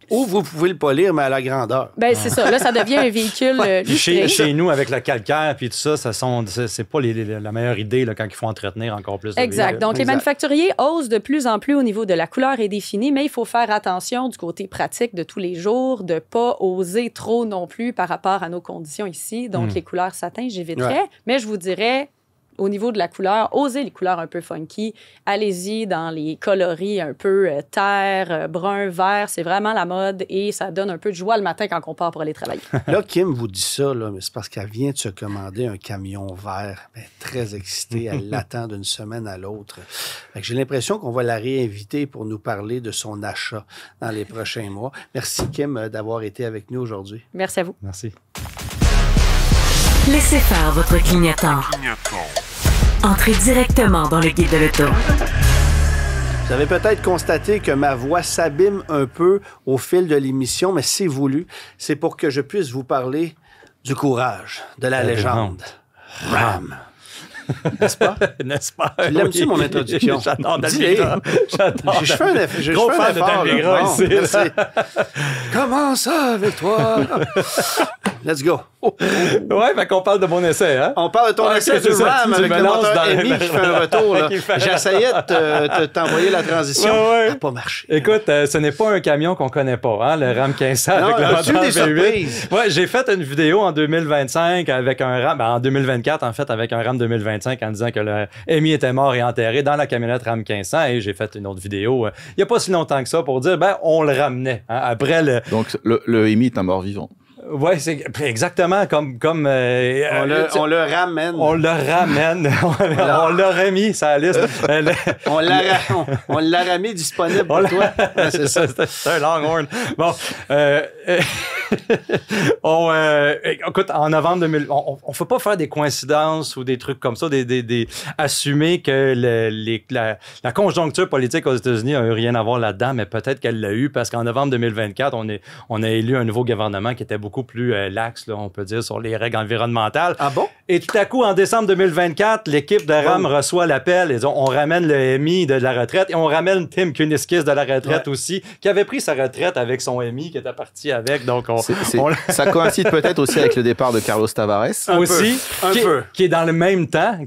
ou vous pouvez le polir, mais à la grandeur. Ben c'est ça. Là, ça devient un véhicule lustré. Chez nous, avec le calcaire puis tout ça, c'est pas la meilleure idée là, quand il faut entretenir encore plus de Exact. Donc, les manufacturiers osent de plus en plus au niveau de la couleur et des finis, mais il faut faire attention du côté pratique de tous les jours, de ne pas oser trop non plus par rapport à nos conditions ici. Donc, les couleurs satin, j'éviterais. Mais je vous dirais, au niveau de la couleur, osez les couleurs un peu funky. Allez-y dans les coloris un peu terre, brun, vert. C'est vraiment la mode et ça donne un peu de joie le matin quand on part pour aller travailler. Là, Kim vous dit ça, là, mais c'est parce qu'elle vient de se commander un camion vert. Bien, très excitée. Elle l'attend d'une semaine à l'autre. J'ai l'impression qu'on va la réinviter pour nous parler de son achat dans les prochains mois. Merci, Kim, d'avoir été avec nous aujourd'hui. Merci à vous. Merci. Laissez faire votre clignotant. Entrez directement dans le guide de l'auto. Vous avez peut-être constaté que ma voix s'abîme un peu au fil de l'émission, mais c'est voulu. C'est pour que je puisse vous parler du courage, de la légende. Ram. N'est-ce pas? N'est-ce pas? Tu l'aimes-tu, mon introduction? J'adore D'Alvigra. Je fais un effort. Gros fan de d'Alvigra ici. Merci. Comment ça avec toi? Let's go. Ouais, fait qu'on parle de mon essai, hein? On parle de ton essai du RAM avec le moteur Hemi qui fait un retour. Là. J'essayais de t'envoyer la transition. Ça n'a pas marché. Écoute, ce n'est pas un camion qu'on connaît pas, hein? Le RAM 1500 avec le moteur V8. Ouais, j'ai fait une vidéo en 2025 avec un RAM, en 2024 en fait, avec un RAM 2025 en disant que le Hemi était mort et enterré dans la camionnette RAM 1500 et j'ai fait une autre vidéo il n'y a pas si longtemps que ça pour dire, on le ramenait. Hein, après le... Donc, le Hemi est un mort-vivant. Oui, c'est exactement comme on le ramène. On le ramène. On l'a remis, ça liste. On l'a remis disponible pour toi. Ouais, c'est ça. C'est un longhorn. Bon. Écoute, en novembre 2000, on ne faut pas faire des coïncidences ou des trucs comme ça, assumer que la conjoncture politique aux États-Unis n'a eu rien à voir là-dedans, mais peut-être qu'elle l'a eu parce qu'en novembre 2024, on a élu un nouveau gouvernement qui était beaucoup plus lax, là, on peut dire, sur les règles environnementales. Ah bon? Et tout à coup, en décembre 2024, l'équipe de RAM reçoit l'appel. On ramène le MI de la retraite et on ramène Tim Kuniskis de la retraite aussi, qui avait pris sa retraite avec son MI, qui était parti avec. Donc, ça coïncide peut-être aussi avec le départ de Carlos Tavares. Qui est dans le même temps,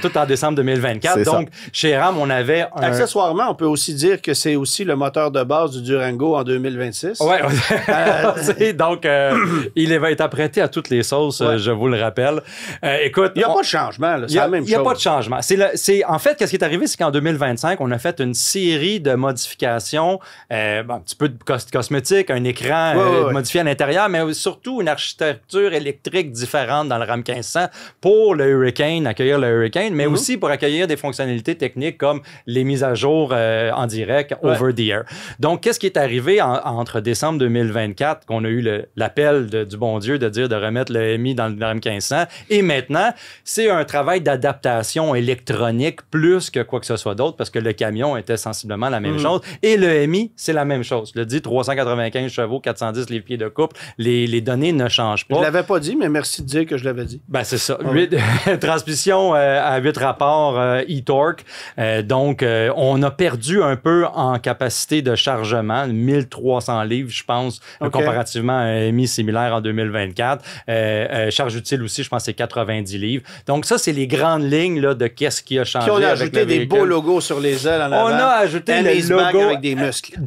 tout en décembre 2024. Donc, chez RAM, on avait accessoirement, on peut aussi dire que c'est aussi le moteur de base du Durango en 2026. Oui. Donc, il va être apprêté à toutes les sauces, je vous le rappelle. Écoute, il n'y a pas de changement. C'est la même chose. Il n'y a pas de changement. En fait, qu'est-ce qui est arrivé, c'est qu'en 2025, on a fait une série de modifications, un petit peu de cosmétique, un écran modifié à l'intérieur, mais surtout une architecture électrique différente dans le RAM 1500 pour le Hurricane, accueillir le Hurricane, mais aussi pour accueillir des fonctionnalités techniques comme les mises à jour en direct, over the air. Donc, qu'est-ce qui est arrivé entre décembre 2024, qu'on a eu l'appel du bon Dieu de dire de remettre le MI dans le RAM 1500, et maintenant, c'est un travail d'adaptation électronique plus que quoi que ce soit d'autre, parce que le camion était sensiblement la même chose, et le MI, c'est la même chose. Je le dis, 395 chevaux, 410 livres-pieds de couple, les données ne changent pas. Je l'avais pas dit, mais merci de dire que je l'avais dit. Ben, c'est ça. Transmission à 8 rapports e-torque. Donc, on a perdu un peu en capacité de chargement, 1300 livres, je pense, comparativement à un MI similaire en 2024. Charge utile aussi, je pense, c'est 90 livres. Donc, ça, c'est les grandes lignes là, de qu'est-ce qui a changé. Puis on a ajouté des beaux logos sur les ailes en avant. On a ajouté les logos avec des muscles.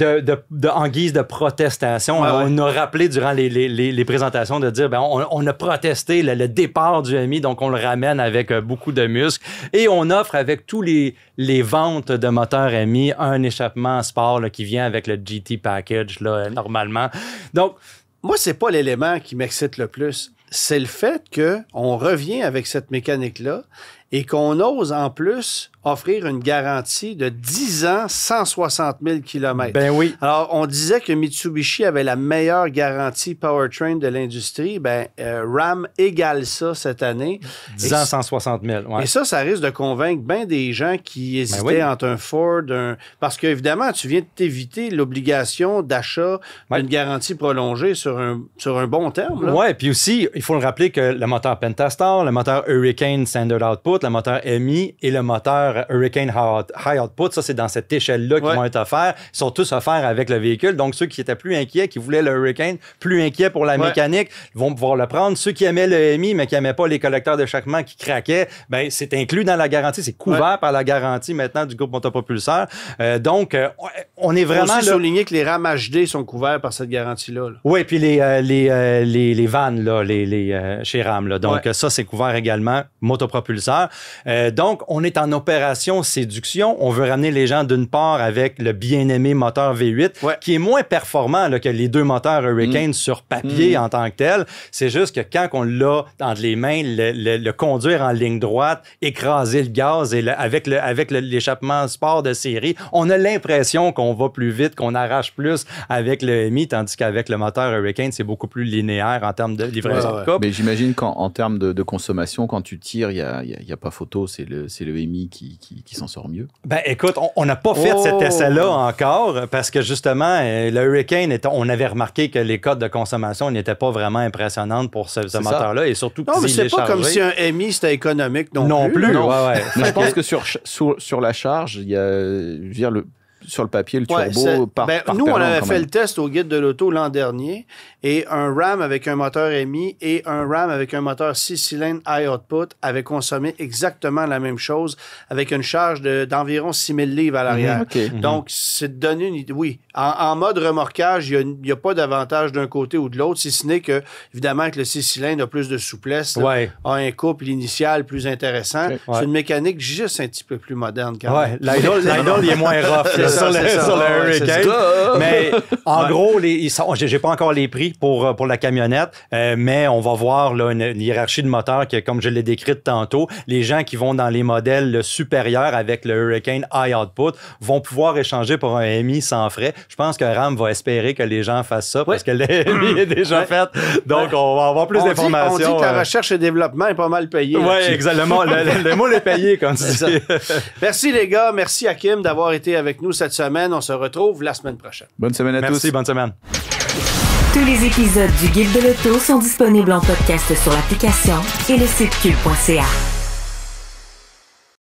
En guise de protestation. On a rappelé durant les présentations de dire, on a protesté le départ du MI, donc on le ramène avec beaucoup de muscles. Et on offre avec tous les ventes de moteurs MI un échappement sport là, qui vient avec le GT Package, là, normalement. Donc, moi, c'est pas l'élément qui m'excite le plus. C'est le fait qu'on revient avec cette mécanique-là et qu'on ose en plus offrir une garantie de 10 ans, 160 000 km. Ben oui. Alors, on disait que Mitsubishi avait la meilleure garantie powertrain de l'industrie. RAM égale ça cette année. 10 ans, 160 000. Ouais. Et ça risque de convaincre bien des gens qui hésitaient entre un Ford, parce qu'évidemment, tu viens de t'éviter l'obligation d'achat d'une garantie prolongée sur un bon terme. Oui, puis aussi, il faut le rappeler que le moteur Pentastar, le moteur Hurricane Standard Output, le moteur MI et le moteur Hurricane High Output, ça, c'est dans cette échelle-là qui vont être offerts. Ils sont tous offerts avec le véhicule. Donc, ceux qui étaient plus inquiets, qui voulaient le Hurricane, plus inquiets pour la mécanique, vont pouvoir le prendre. Ceux qui aimaient le MI, mais qui n'aimaient pas les collecteurs d'échappement qui craquaient, c'est inclus dans la garantie. C'est couvert par la garantie maintenant du groupe motopropulseur. Donc, on est vraiment... Il faut aussi souligner que les RAM HD sont couverts par cette garantie-là. Oui, puis les vannes là, chez RAM. Là. Donc, ça, c'est couvert également, motopropulseur. Donc, on est en opération séduction. On veut ramener les gens d'une part avec le bien-aimé moteur V8, qui est moins performant là, que les deux moteurs Hurricane sur papier en tant que tel. C'est juste que quand on l'a entre les mains, le conduire en ligne droite, écraser le gaz et avec l'échappement sport de série, on a l'impression qu'on va plus vite, qu'on arrache plus avec le MI, tandis qu'avec le moteur Hurricane, c'est beaucoup plus linéaire en termes de livraison de couple. Mais j'imagine qu'en termes de consommation, quand tu tires, il y a pas photo, c'est le MI qui s'en sort mieux. Ben écoute, on n'a pas fait cet essai-là encore parce que justement, le Hurricane, on avait remarqué que les codes de consommation n'étaient pas vraiment impressionnantes pour ce moteur-là et surtout non, mais c'est pas comme si un MI c'était économique non plus. Non. Mais je pense que sur la charge, il y a, je veux dire, sur le papier, le turbo par nous, on avait fait le test au guide de l'auto l'an dernier et un RAM avec un moteur MI et un RAM avec un moteur 6 cylindres high output avaient consommé exactement la même chose avec une charge d'environ 6 000 livres à l'arrière. Donc, c'est de donner une idée. Oui, en mode remorquage, il n'y a pas d'avantage d'un côté ou de l'autre, si ce n'est que, évidemment, que le 6 cylindres a plus de souplesse, a un couple initial plus intéressant. C'est une mécanique juste un petit peu plus moderne quand même. L'idol, il est moins rough. sur le Hurricane. Mais en gros, j'ai pas encore les prix pour la camionnette, mais on va voir là, une hiérarchie de moteurs que, comme je l'ai décrite tantôt, les gens qui vont dans les modèles supérieurs avec le Hurricane High Output vont pouvoir échanger pour un MI sans frais. Je pense que Ram va espérer que les gens fassent ça parce que le MI est déjà fait. Donc, on va avoir plus d'informations. On dit que la recherche et développement est pas mal payé. Oui, exactement. Le mot est payé, comme tu dis. Merci les gars. Merci Hakim d'avoir été avec nous cette semaine. On se retrouve la semaine prochaine. Bonne semaine à tous. Merci, bonne semaine. Tous les épisodes du Guide de l'auto sont disponibles en podcast sur l'application et le site cube.ca.